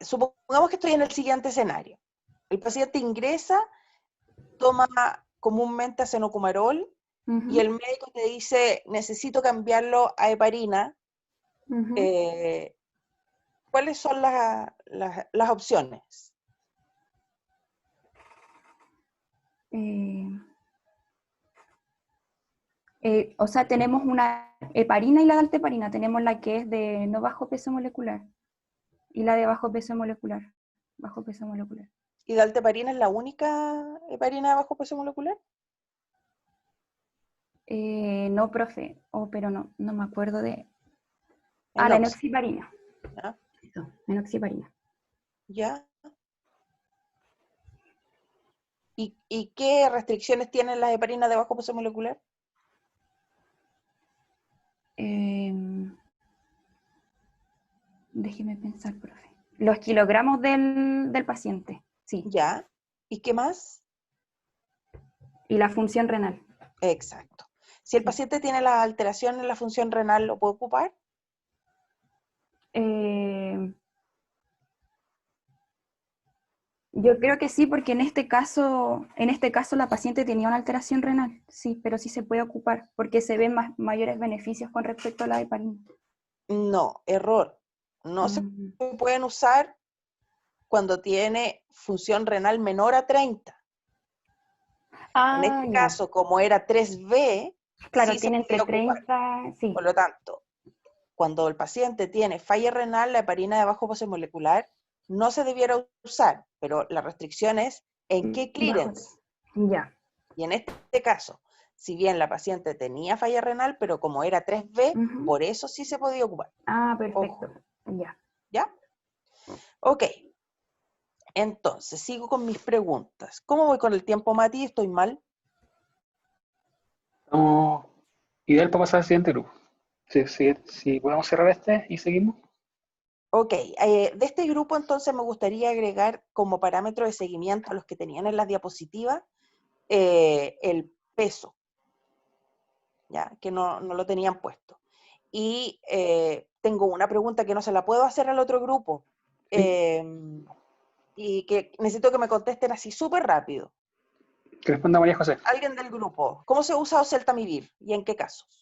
supongamos que estoy en el siguiente escenario. El paciente ingresa, toma comúnmente acenocumarol y el médico te dice, necesito cambiarlo a heparina. ¿Cuáles son las opciones? O sea, tenemos una heparina y la dalteparina. Tenemos la que es de no bajo peso molecular y la de bajo peso molecular. Bajo peso molecular. ¿Y dalteparina es la única heparina de bajo peso molecular? No, profe. Pero no me acuerdo de... La enoxiparina. ¿Ya? Enoxiparina. ¿Ya? ¿Y qué restricciones tienen las heparinas de bajo peso molecular? Déjeme pensar, profe. Los kilogramos del paciente, sí. ¿Ya? ¿Y qué más? Y la función renal. Exacto. Si el paciente tiene la alteración en la función renal, ¿lo puede ocupar? Yo creo que sí, porque en este caso la paciente tenía una alteración renal, sí, pero sí se puede ocupar, porque se ven mayores beneficios con respecto a la heparina. No, error. No se pueden usar cuando tiene función renal menor a 30. En este caso, como era 3B, claro, sí tiene se entre puede ocupar. 30, sí. Por lo tanto, cuando el paciente tiene falla renal, la heparina de bajo peso molecular no se debiera usar, pero la restricción es en qué clearance. Ya. Y en este caso, si bien la paciente tenía falla renal, pero como era 3B, por eso sí se podía ocupar. Perfecto. Ojo. Ya. ¿Ya? Ok. Entonces, sigo con mis preguntas. ¿Cómo voy con el tiempo, Mati? ¿Estoy mal? Estamos ideal para pasar al siguiente grupo. Si podemos cerrar este y seguimos. Ok, de este grupo entonces me gustaría agregar como parámetro de seguimiento a los que tenían en las diapositivas el peso, ¿ya? Que no lo tenían puesto. Y tengo una pregunta que no se la puedo hacer al otro grupo y que necesito que me contesten así súper rápido. Que responda María José. Alguien del grupo, ¿cómo se usa oseltamivir y en qué casos?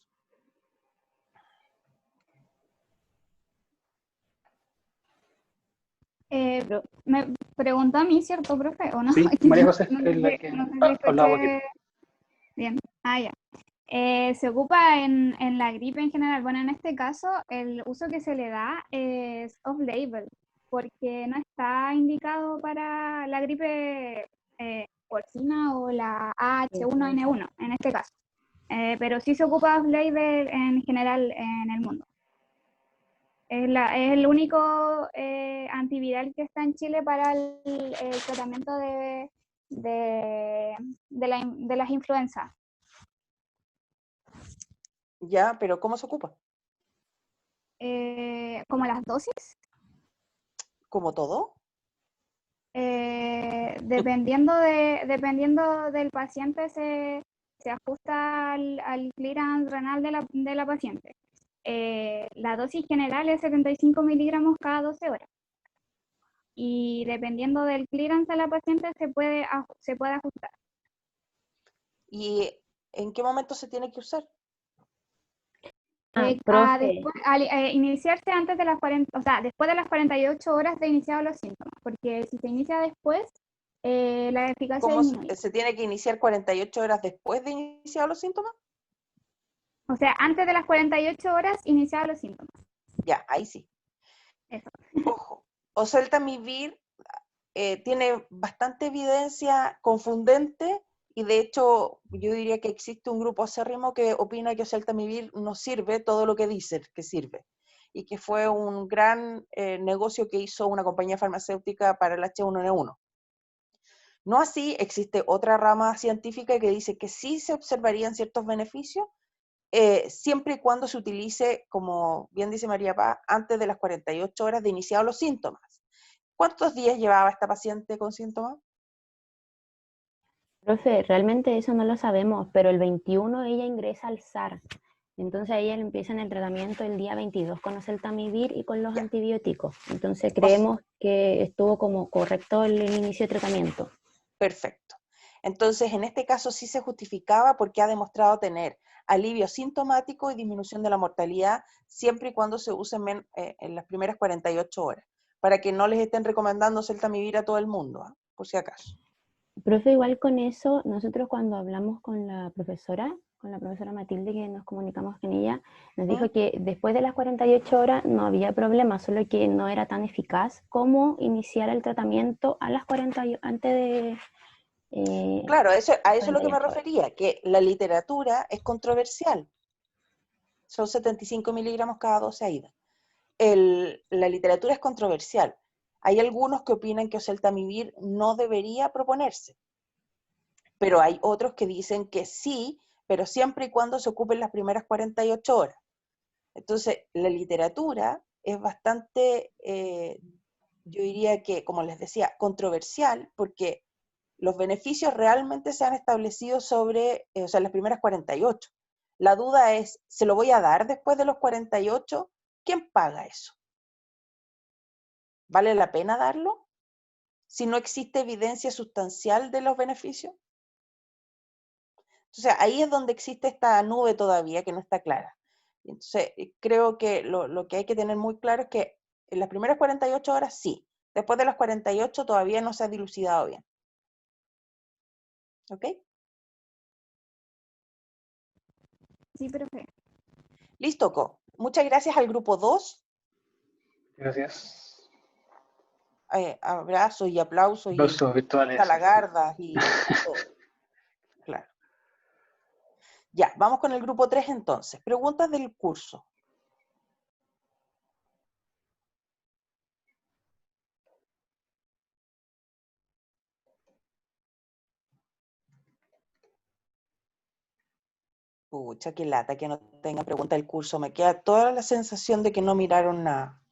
Me preguntó a mí, ¿cierto, profe? ¿O no? Sí, María José No es la sé que si hablaba escuché bien. Ya. Se ocupa en la gripe en general. Bueno, en este caso, el uso que se le da es off-label, porque no está indicado para la gripe porcina o la H1N1, en este caso. Pero sí se ocupa off-label en general en el mundo. Es el único antiviral que está en Chile para el tratamiento de las influencias. Ya, pero ¿cómo se ocupa? ¿Como las dosis? ¿Como todo? Dependiendo del paciente se ajusta al clearance renal de la paciente. La dosis general es 75 miligramos cada 12 horas. Y dependiendo del clearance de la paciente se puede ajustar. ¿Y en qué momento se tiene que usar? Profe, Iniciarse antes de las 40, o sea, después de las 48 horas de iniciados los síntomas, porque si se inicia después, la eficacia ¿Cómo disminuye. se tiene que iniciar 48 horas después de iniciar los síntomas? O sea, antes de las 48 horas iniciados los síntomas. Ya, ahí sí. Eso. Ojo, oseltamivir tiene bastante evidencia confundente y de hecho yo diría que existe un grupo acérrimo que opina que oseltamivir no sirve todo lo que dice que sirve y que fue un gran negocio que hizo una compañía farmacéutica para el H1N1. No así, existe otra rama científica que dice que sí se observarían ciertos beneficios siempre y cuando se utilice, como bien dice María Paz, antes de las 48 horas de iniciados los síntomas. ¿Cuántos días llevaba esta paciente con síntomas? profe, realmente eso no lo sabemos, pero el 21 ella ingresa al SAR. Entonces a ella le empiezan el tratamiento el día 22 con oseltamivir y con los antibióticos. Entonces creemos que estuvo como correcto el inicio de tratamiento. Perfecto. Entonces, en este caso sí se justificaba porque ha demostrado tener alivio sintomático y disminución de la mortalidad siempre y cuando se use en las primeras 48 horas, para que no les estén recomendando oseltamivir a todo el mundo, por si acaso. Profe, igual con eso, nosotros cuando hablamos con la profesora Matilde, que nos comunicamos con ella, nos dijo que después de las 48 horas no había problema, solo que no era tan eficaz como iniciar el tratamiento a las 40, antes de... Claro, a eso es lo que me 48 horas. refería, que la literatura es controversial. Son 75 miligramos cada 12 ida. La literatura es controversial. Hay algunos que opinan que oseltamivir no debería proponerse, pero hay otros que dicen que sí, pero siempre y cuando se ocupen las primeras 48 horas. Entonces, la literatura es bastante, yo diría que, como les decía, controversial, porque los beneficios realmente se han establecido sobre, o sea, las primeras 48. La duda es, ¿se lo voy a dar después de los 48? ¿Quién paga eso? ¿Vale la pena darlo? Si no existe evidencia sustancial de los beneficios. Entonces, ahí es donde existe esta nube todavía que no está clara. Entonces, creo que lo que hay que tener muy claro es que en las primeras 48 horas sí, después de las 48 todavía no se ha dilucidado bien. ¿Ok? Sí, profe. Listo, Co. Muchas gracias al grupo 2. Gracias. Abrazos y aplausos Aplausos virtuales. Talagardas y todo. Claro. Ya, vamos con el grupo 3 entonces. Preguntas del curso. Pucha, qué lata que no tenga pregunta del curso. Me queda toda la sensación de que no miraron nada.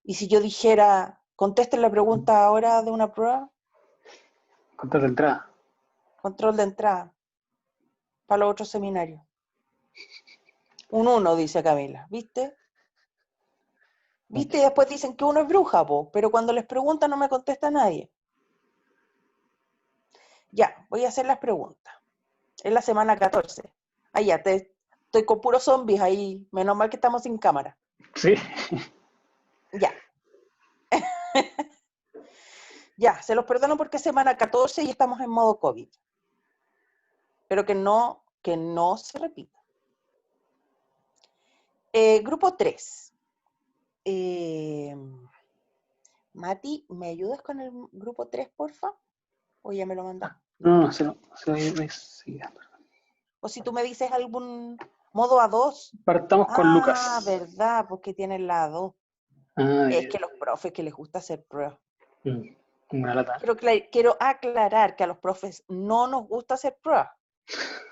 Y si yo dijera, contesten la pregunta ahora de una prueba. Control de entrada. Control de entrada. Para los otros seminarios. Un 1, dice Camila. ¿Viste? ¿Viste? Y después dicen que uno es bruja, po, pero cuando les preguntan no me contesta nadie. Ya, voy a hacer las preguntas. Es la semana 14. Ahí ya, estoy con puros zombies ahí. Menos mal que estamos sin cámara. Sí. Ya. Ya, se los perdono porque es semana 14 y estamos en modo COVID. Pero que no se repita. Grupo 3. Mati, ¿me ayudas con el grupo 3, porfa? ¿O ya me lo mandaste? No, se lo enseguida, perdón. O si tú me dices algún modo A2. Partamos con Ah, Lucas. verdad, porque tienen la A2. Ah, Es bien. que los profes que les gusta hacer pruebas. Una lata. Quiero aclarar que a los profes no nos gusta hacer pruebas,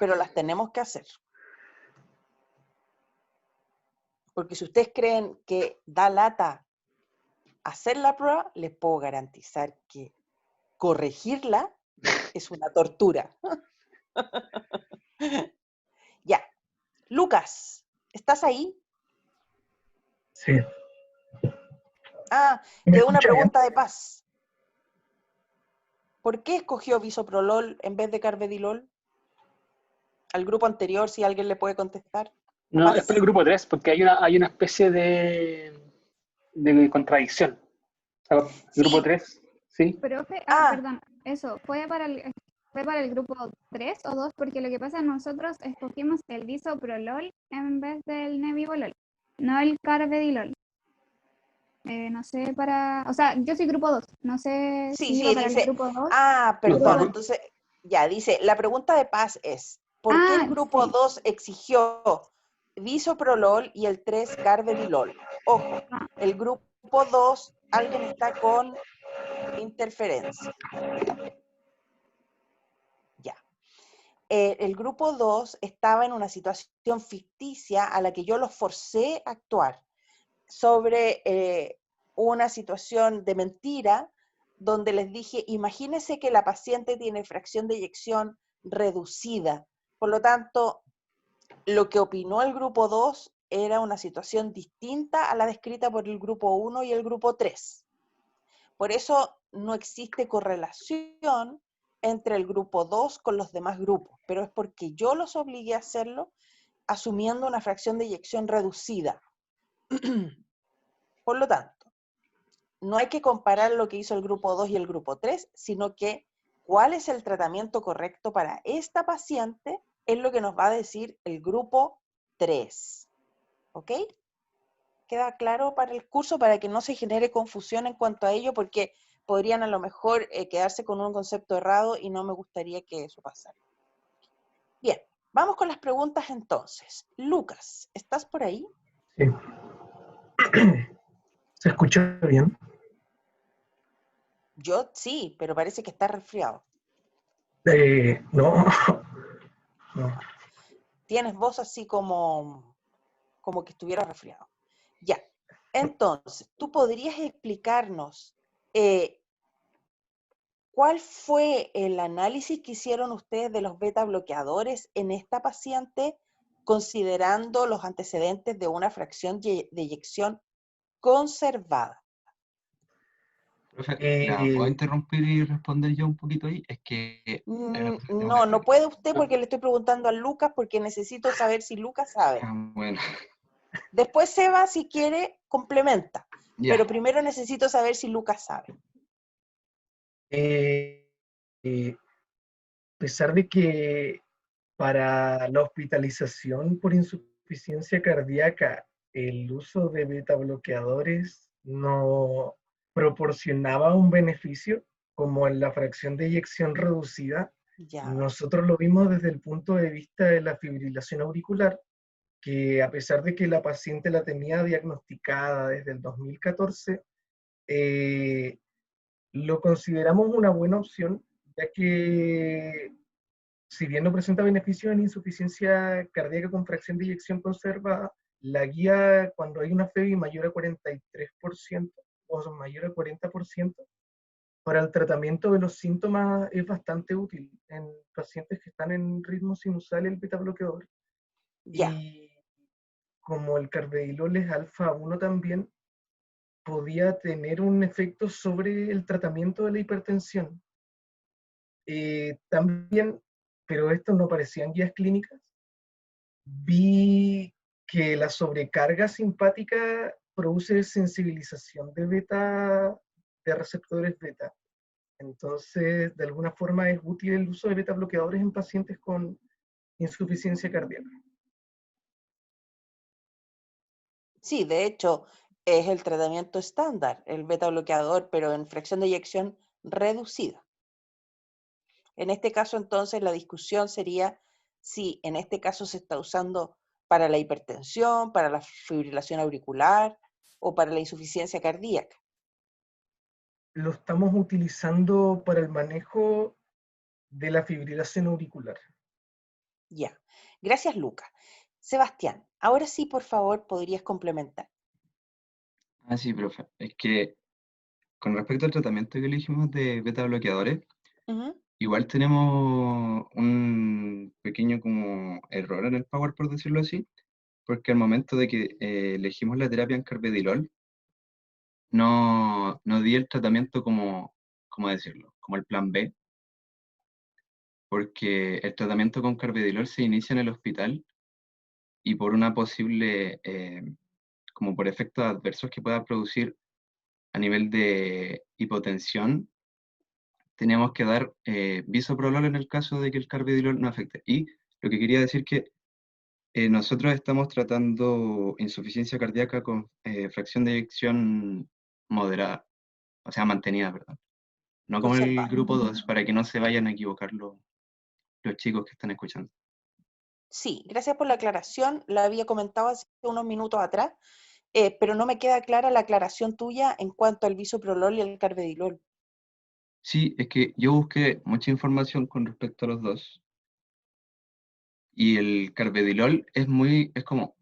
pero las tenemos que hacer. Porque si ustedes creen que da lata hacer la prueba, les puedo garantizar que corregirla es una tortura. Ya. Lucas, ¿estás ahí? Sí. Ah, ¿Me quedó una escucha bien? pregunta de Paz. ¿Por qué escogió bisoprolol en vez de carvedilol? Al grupo anterior, si alguien le puede contestar. No, es por el grupo 3, porque hay una especie de contradicción. O sea, el grupo 3, ¿sí? Profe, perdón, eso, fue para el grupo 3 o 2, porque lo que pasa es que nosotros escogimos el bisoprolol en vez del nebivolol, no el carvedilol. No sé o sea, yo soy grupo 2, no sé si iba para el dice. grupo 2. Ah, perdón, entonces, ya, dice, la pregunta de Paz es, ¿por qué el grupo 2 exigió bisoprolol y el 3 carvedilol? Ojo, el grupo 2, alguien está con interferencia. Ya. El grupo 2 estaba en una situación ficticia a la que yo los forcé a actuar sobre una situación de mentira donde les dije, imagínense que la paciente tiene fracción de eyección reducida. Por lo tanto, lo que opinó el grupo 2 era una situación distinta a la descrita por el grupo 1 y el grupo 3. Por eso no existe correlación entre el grupo 2 con los demás grupos, pero es porque yo los obligué a hacerlo asumiendo una fracción de eyección reducida. Por lo tanto, no hay que comparar lo que hizo el grupo 2 y el grupo 3, sino que cuál es el tratamiento correcto para esta paciente es lo que nos va a decir el grupo 3. ¿Ok? ¿Queda claro para el curso para que no se genere confusión en cuanto a ello? Porque podrían a lo mejor quedarse con un concepto errado y no me gustaría que eso pasara. Bien, vamos con las preguntas entonces. Lucas, ¿estás por ahí? Sí. ¿Se escucha bien? Yo sí, pero parece que está resfriado. No. No. Tienes voz así como que estuviera resfriado. Ya, entonces, ¿tú podrías explicarnos cuál fue el análisis que hicieron ustedes de los beta bloqueadores en esta paciente, considerando los antecedentes de una fracción de eyección conservada? Profe, ¿la puedo interrumpir y responder yo un poquito ahí? Es que... No, no puede usted porque le estoy preguntando a Lucas porque necesito saber si Lucas sabe. Bueno. Después Seba, si quiere, complementa. Ya. Pero primero necesito saber si Lucas sabe. A pesar de que para la hospitalización por insuficiencia cardíaca el uso de beta bloqueadores no proporcionaba un beneficio, como en la fracción de eyección reducida, nosotros lo vimos desde el punto de vista de la fibrilación auricular, que a pesar de que la paciente la tenía diagnosticada desde el 2014, lo consideramos una buena opción, ya que si bien no presenta beneficios en insuficiencia cardíaca con fracción de eyección conservada, la guía cuando hay una FEBI mayor a 43% o mayor a 40%, para el tratamiento de los síntomas es bastante útil en pacientes que están en ritmo sinusal el beta bloqueador. Y como el carvedilol es alfa 1 también, podía tener un efecto sobre el tratamiento de la hipertensión. También, pero esto no aparecía en guías clínicas, vi que la sobrecarga simpática produce sensibilización de beta, de receptores beta. Entonces, de alguna forma es útil el uso de beta bloqueadores en pacientes con insuficiencia cardíaca. Sí, de hecho, es el tratamiento estándar, el beta bloqueador, pero en fracción de eyección reducida. En este caso, entonces, la discusión sería si en este caso se está usando para la hipertensión, para la fibrilación auricular o para la insuficiencia cardíaca. Lo estamos utilizando para el manejo de la fibrilación auricular. Ya. Gracias, Luca. Sebastián, ahora sí, por favor, podrías complementar. Ah, sí, profe. Es que con respecto al tratamiento que elegimos de beta bloqueadores, Ujú. igual tenemos un pequeño como error en el Power, por decirlo así, porque al momento de que elegimos la terapia en carvedilol, no di el tratamiento como, ¿cómo decirlo? Como el plan B, porque el tratamiento con carvedilol se inicia en el hospital y por una posible, como por efectos adversos que pueda producir a nivel de hipotensión, teníamos que dar bisoprolol en el caso de que el carvedilol no afecte. Y lo que quería decir que nosotros estamos tratando insuficiencia cardíaca con fracción de eyección moderada, o sea, mantenida, perdón. No como el Conservada. grupo 2, para que no se vayan a equivocar los chicos que están escuchando. Sí, gracias por la aclaración. La había comentado hace unos minutos atrás, pero no me queda clara la aclaración tuya en cuanto al bisoprolol y el carvedilol. Sí, es que yo busqué mucha información con respecto a los dos. Y el carvedilol es como,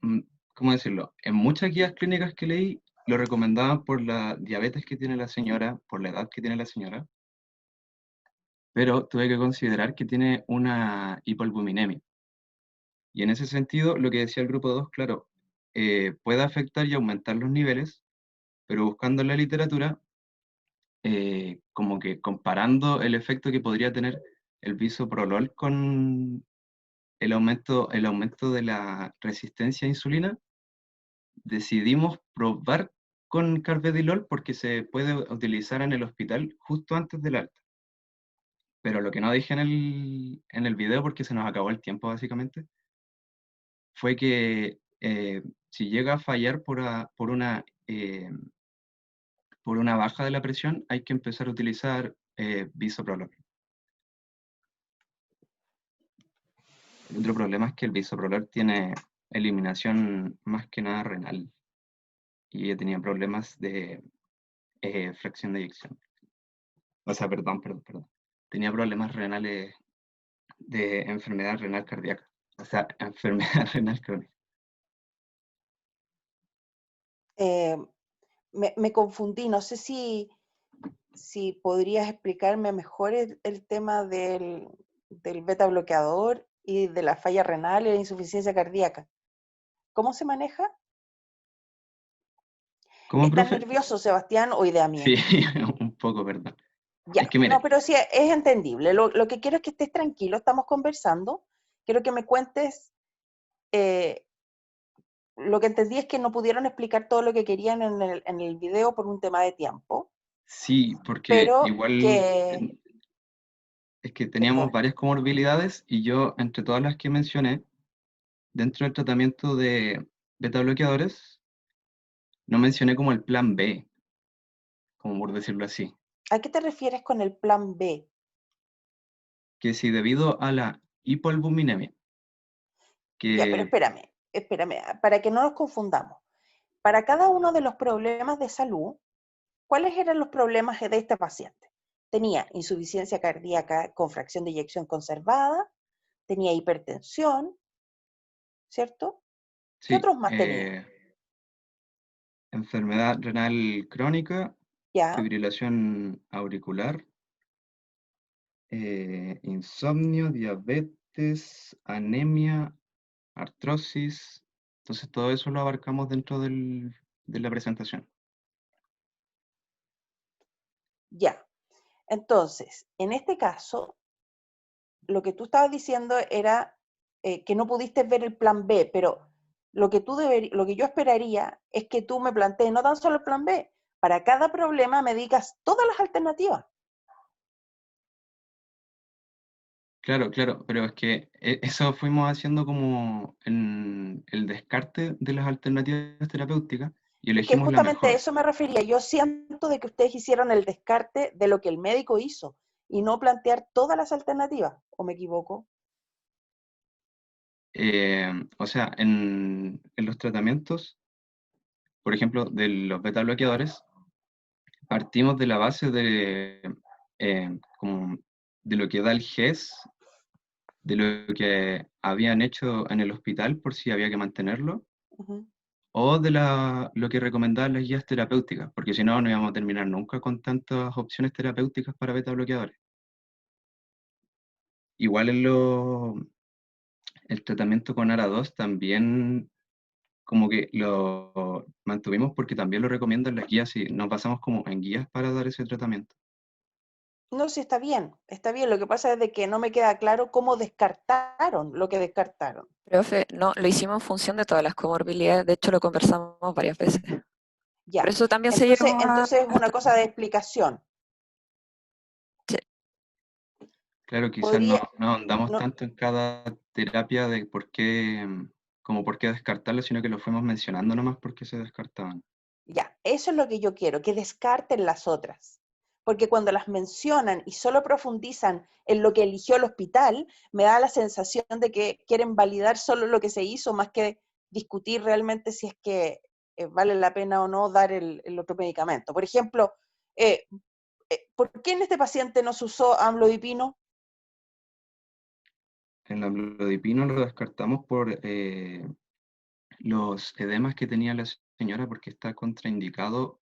¿cómo decirlo? En muchas guías clínicas que leí, lo recomendaban por la diabetes que tiene la señora, por la edad que tiene la señora, pero tuve que considerar que tiene una hipoalbuminemia. Y en ese sentido, lo que decía el grupo 2, claro, puede afectar y aumentar los niveles, pero buscando en la literatura, como que comparando el efecto que podría tener el bisoprolol con el aumento de la resistencia a insulina, decidimos probar con carvedilol porque se puede utilizar en el hospital justo antes del alta. Pero lo que no dije en el video, porque se nos acabó el tiempo básicamente, fue que si llega a fallar por una baja de la presión, hay que empezar a utilizar bisoprolol. El otro problema es que el bisoprolol tiene eliminación más que nada renal y yo tenía problemas de fracción de eyección. O sea, perdón. Tenía problemas renales de enfermedad renal cardíaca. O sea, enfermedad renal crónica. Me confundí, no sé si podrías explicarme mejor el tema del beta bloqueador y de la falla renal y la insuficiencia cardíaca. ¿Cómo se maneja? ¿Cómo, ¿Estás profe? nervioso, Sebastián, o idea mía? Sí, un poco, perdón. Ya, Es que mire, no, pero sí, es entendible. Lo que quiero es que estés tranquilo, estamos conversando. Quiero que me cuentes, lo que entendí es que no pudieron explicar todo lo que querían en el video por un tema de tiempo, sí, porque pero igual que, es que por teníamos favor, varias comorbilidades y yo, entre todas las que mencioné, dentro del tratamiento de beta bloqueadores, no mencioné como el plan B, como por decirlo así, ¿a qué te refieres con el plan B? que si debido a la hipoalbuminemia, Ya, pero que espérame, para que no nos confundamos. Para cada uno de los problemas de salud, ¿cuáles eran los problemas de este paciente? Tenía insuficiencia cardíaca con fracción de eyección conservada, tenía hipertensión, ¿cierto? ¿Qué sí, otros más tenía? enfermedad renal crónica, Ya, fibrilación auricular, insomnio, diabetes, anemia, artrosis. Entonces todo eso lo abarcamos dentro de la presentación. ya. Entonces, en este caso, lo que tú estabas diciendo era que no pudiste ver el plan B, pero lo que yo esperaría es que tú me plantees no tan solo el plan B, para cada problema me digas todas las alternativas. Claro, pero es que eso fuimos haciendo como en el descarte de las alternativas terapéuticas y Es que elegimos la justamente a mejor. eso me refería. Yo siento de que ustedes hicieron el descarte de lo que el médico hizo y no plantear todas las alternativas, ¿o me equivoco? O sea, en los tratamientos, por ejemplo, de los beta bloqueadores, partimos de la base como de lo que da el GES, de lo que habían hecho en el hospital por si había que mantenerlo, Ujú. o de lo que recomendaban las guías terapéuticas, porque si no, no íbamos a terminar nunca con tantas opciones terapéuticas para beta bloqueadores. Igual el tratamiento con ARA2 también como que lo mantuvimos porque también lo recomiendan las guías y nos basamos como en guías para dar ese tratamiento. No, sí, está bien, está bien. Lo que pasa es de que no me queda claro cómo descartaron lo que descartaron. Profe, no, lo hicimos en función de todas las comorbilidades, de hecho lo conversamos varias veces. Ya. Por eso también se dieron Entonces es una cosa de explicación. Claro, quizás Podría, no ahondamos no, tanto en cada terapia de por qué, como por qué descartarlo, sino que lo fuimos mencionando nomás porque se descartaban. ya, eso es lo que yo quiero, que descarten las otras. Porque cuando las mencionan y solo profundizan en lo que eligió el hospital, me da la sensación de que quieren validar solo lo que se hizo, más que discutir realmente si es que vale la pena o no dar el otro medicamento. Por ejemplo, ¿por qué en este paciente no se usó amlodipino? El amlodipino lo descartamos por los edemas que tenía la señora porque está contraindicado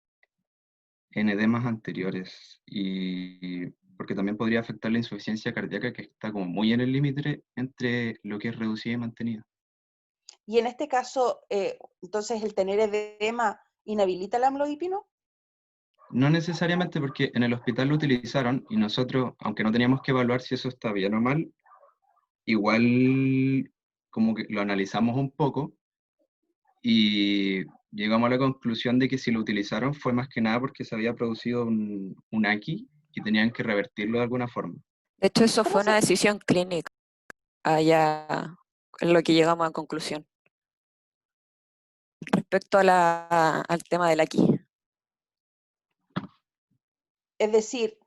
en edemas anteriores y porque también podría afectar la insuficiencia cardíaca que está como muy en el límite entre lo que es reducida y mantenida. Y en este caso, entonces, ¿el tener edema inhabilita el amlodipino? No necesariamente porque en el hospital lo utilizaron y nosotros, aunque no teníamos que evaluar si eso está bien o mal, igual como que lo analizamos un poco y llegamos a la conclusión de que si lo utilizaron fue más que nada porque se había producido un AQI y tenían que revertirlo de alguna forma. De hecho, eso fue una decisión clínica, allá en lo que llegamos a conclusión. Respecto al tema del aquí. Es decir,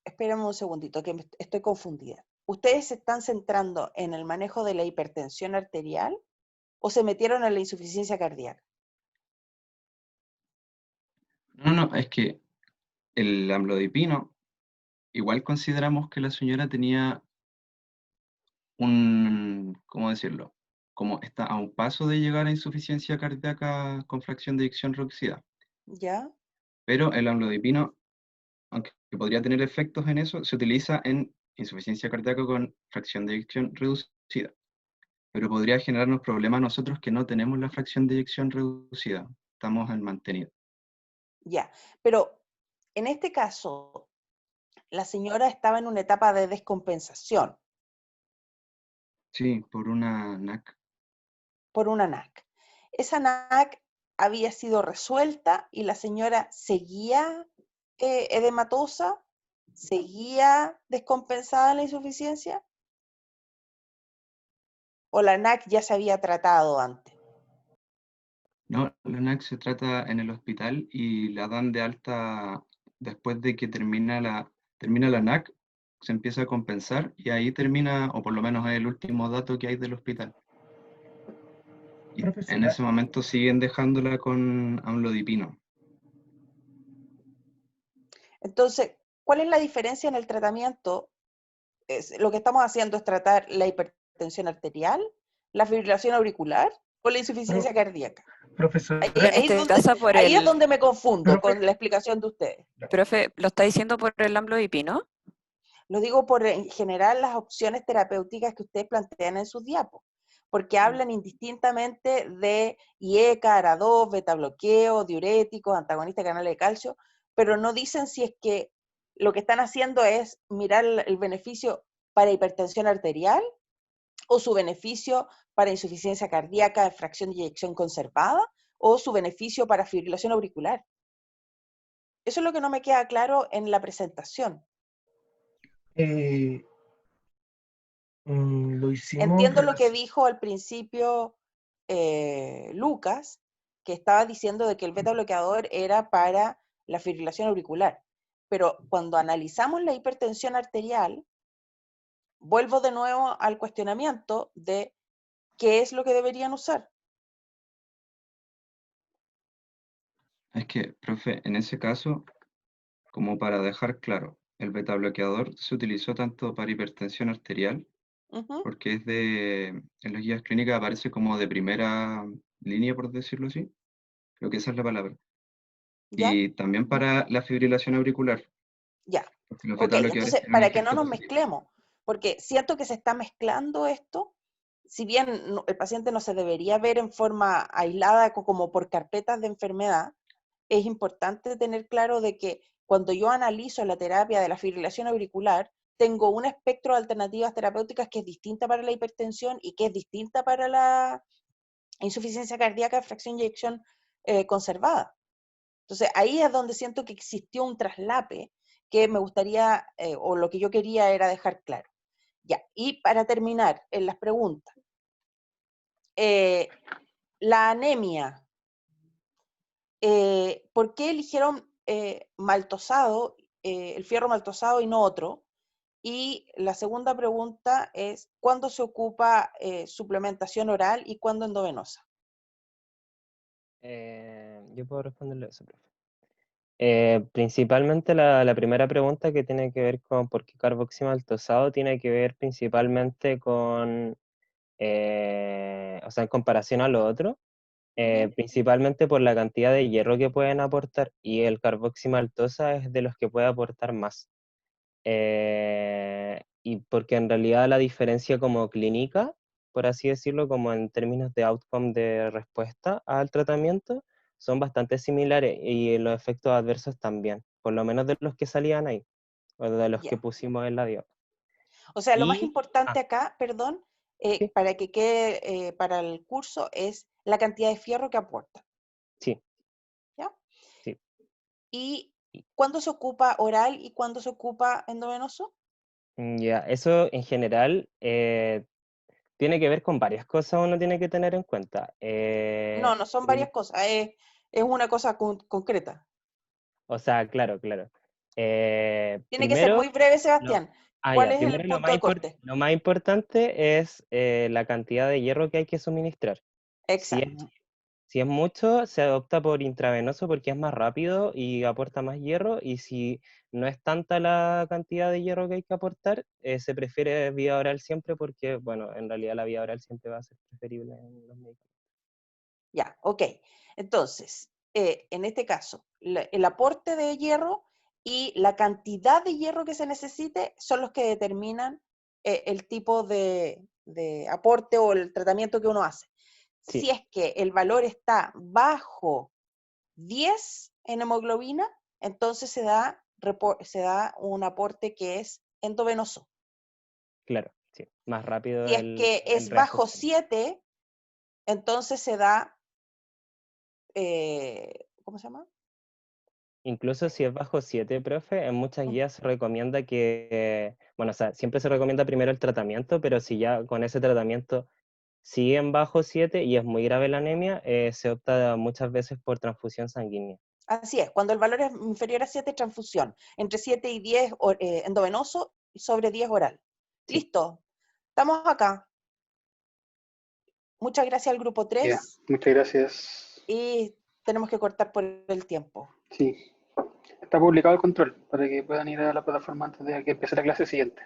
espérame un segundito, que estoy confundida. ¿Ustedes se están centrando en el manejo de la hipertensión arterial o se metieron en la insuficiencia cardíaca? No, es que el amlodipino, igual consideramos que la señora tenía ¿cómo decirlo? Como está a un paso de llegar a insuficiencia cardíaca con fracción de eyección reducida. ¿Ya? Pero el amlodipino, aunque podría tener efectos en eso, se utiliza en insuficiencia cardíaca con fracción de eyección reducida. Pero podría generarnos problemas a nosotros que no tenemos la fracción de eyección reducida. Estamos en mantenido. Ya. Pero en este caso, la señora estaba en una etapa de descompensación Sí, por una NAC. por una NAC. Esa NAC había sido resuelta y la señora seguía edematosa, seguía descompensada en la insuficiencia, o la NAC ya se había tratado antes. No, la NAC se trata en el hospital y la dan de alta después de que termina la NAC, se empieza a compensar y ahí termina, o por lo menos es el último dato que hay del hospital. Y en Profesora, ese momento siguen dejándola con amlodipino. Entonces, ¿cuál es la diferencia en el tratamiento? Lo que estamos haciendo es tratar la hipertensión arterial, la fibrilación auricular o la insuficiencia cardíaca. profesora, Ahí es donde me confundo Profe. con la explicación de ustedes. Profe, ¿lo está diciendo por el amlodipino? Lo digo por en general las opciones terapéuticas que ustedes plantean en sus diapos, porque hablan indistintamente de IECA, ARA2, beta bloqueo, diuréticos, antagonistas de canales de calcio, pero no dicen si es que lo que están haciendo es mirar el beneficio para hipertensión arterial o su beneficio para insuficiencia cardíaca, fracción de eyección conservada, o su beneficio para fibrilación auricular. Eso es lo que no me queda claro en la presentación. Lo hicimos. Entiendo lo que dijo al principio Lucas, que estaba diciendo de que el beta bloqueador era para la fibrilación auricular, pero cuando analizamos la hipertensión arterial, vuelvo de nuevo al cuestionamiento de qué es lo que deberían usar. Es que, profe, en ese caso, como para dejar claro, el beta bloqueador se utilizó tanto para hipertensión arterial, Ujú. porque en las guías clínicas aparece como de primera línea, por decirlo así. Creo que esa es la palabra. ¿Ya? Y también para la fibrilación auricular, Ya. porque los Ok, beta bloqueadores entonces, tienen un para que no efecto nos positivo. mezclemos, porque siento que se está mezclando esto, si bien el paciente no se debería ver en forma aislada como por carpetas de enfermedad, es importante tener claro de que cuando yo analizo la terapia de la fibrilación auricular, tengo un espectro de alternativas terapéuticas que es distinta para la hipertensión y que es distinta para la insuficiencia cardíaca de fracción de eyección conservada. Entonces, ahí es donde siento que existió un traslape que me gustaría, o lo que yo quería era dejar claro. Ya, y para terminar, en las preguntas, la anemia, ¿por qué eligieron maltosado, el fierro maltosado y no otro? Y la segunda pregunta es, ¿cuándo se ocupa suplementación oral y cuándo endovenosa? Yo puedo responderle eso, profe. Principalmente la primera pregunta que tiene que ver con por qué carboximaltosado tiene que ver principalmente con, o sea, en comparación a lo otro, principalmente por la cantidad de hierro que pueden aportar, y el carboximaltosa es de los que puede aportar más. Y porque en realidad la diferencia como clínica, por así decirlo, como en términos de outcome de respuesta al tratamiento, son bastante similares, y los efectos adversos también, por lo menos de los que salían ahí, o de los que Ya. pusimos en la diapo. O sea, lo más Y, importante acá, perdón, para que quede para el curso, es la cantidad de fierro que aporta. sí, ¿Ya? sí. ¿Y cuándo se ocupa oral y cuándo se ocupa endovenoso? Ya, eso en general tiene que ver con varias cosas, uno tiene que tener en cuenta. No, no son varias cosas, es una cosa concreta. O sea, claro, claro. Tiene que ser Primero, muy breve, Sebastián. ¿Cuál ya, es el primero punto de corte? lo más importante es la cantidad de hierro que hay que suministrar. Exacto. Si es mucho, se opta por intravenoso porque es más rápido y aporta más hierro, y si no es tanta la cantidad de hierro que hay que aportar, se prefiere vía oral siempre porque, bueno, en realidad la vía oral siempre va a ser preferible en los medicamentos. Ya, ok. Entonces, en este caso, el aporte de hierro y la cantidad de hierro que se necesite son los que determinan el tipo de aporte o el tratamiento que uno hace. Sí. Si es que el valor está bajo 10 en hemoglobina, entonces se da un aporte que es endovenoso. Claro, sí. Más rápido Si es que el es bajo reajuste. 7, entonces se da, ¿cómo se llama? Incluso si es bajo 7, profe, en muchas guías se recomienda que, bueno, o sea, siempre se recomienda primero el tratamiento, pero si ya con ese tratamiento siguen bajo 7 y es muy grave la anemia, se opta muchas veces por transfusión sanguínea. Así es, cuando el valor es inferior a 7, transfusión. Entre 7 y 10 endovenoso y sobre 10 oral. Sí. Listo, estamos acá. Muchas gracias al grupo 3. Ya, muchas gracias. Y tenemos que cortar por el tiempo. Sí. Está publicado el control para que puedan ir a la plataforma antes de que empiece la clase siguiente.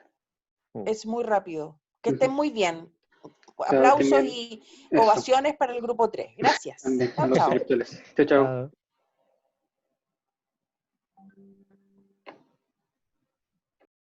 Es muy rápido. Que estén muy bien. Chao, Aplausos estén bien. y Eso. ovaciones para el grupo 3. Gracias. También, Chao, los chao. virtuales. Chao, chao.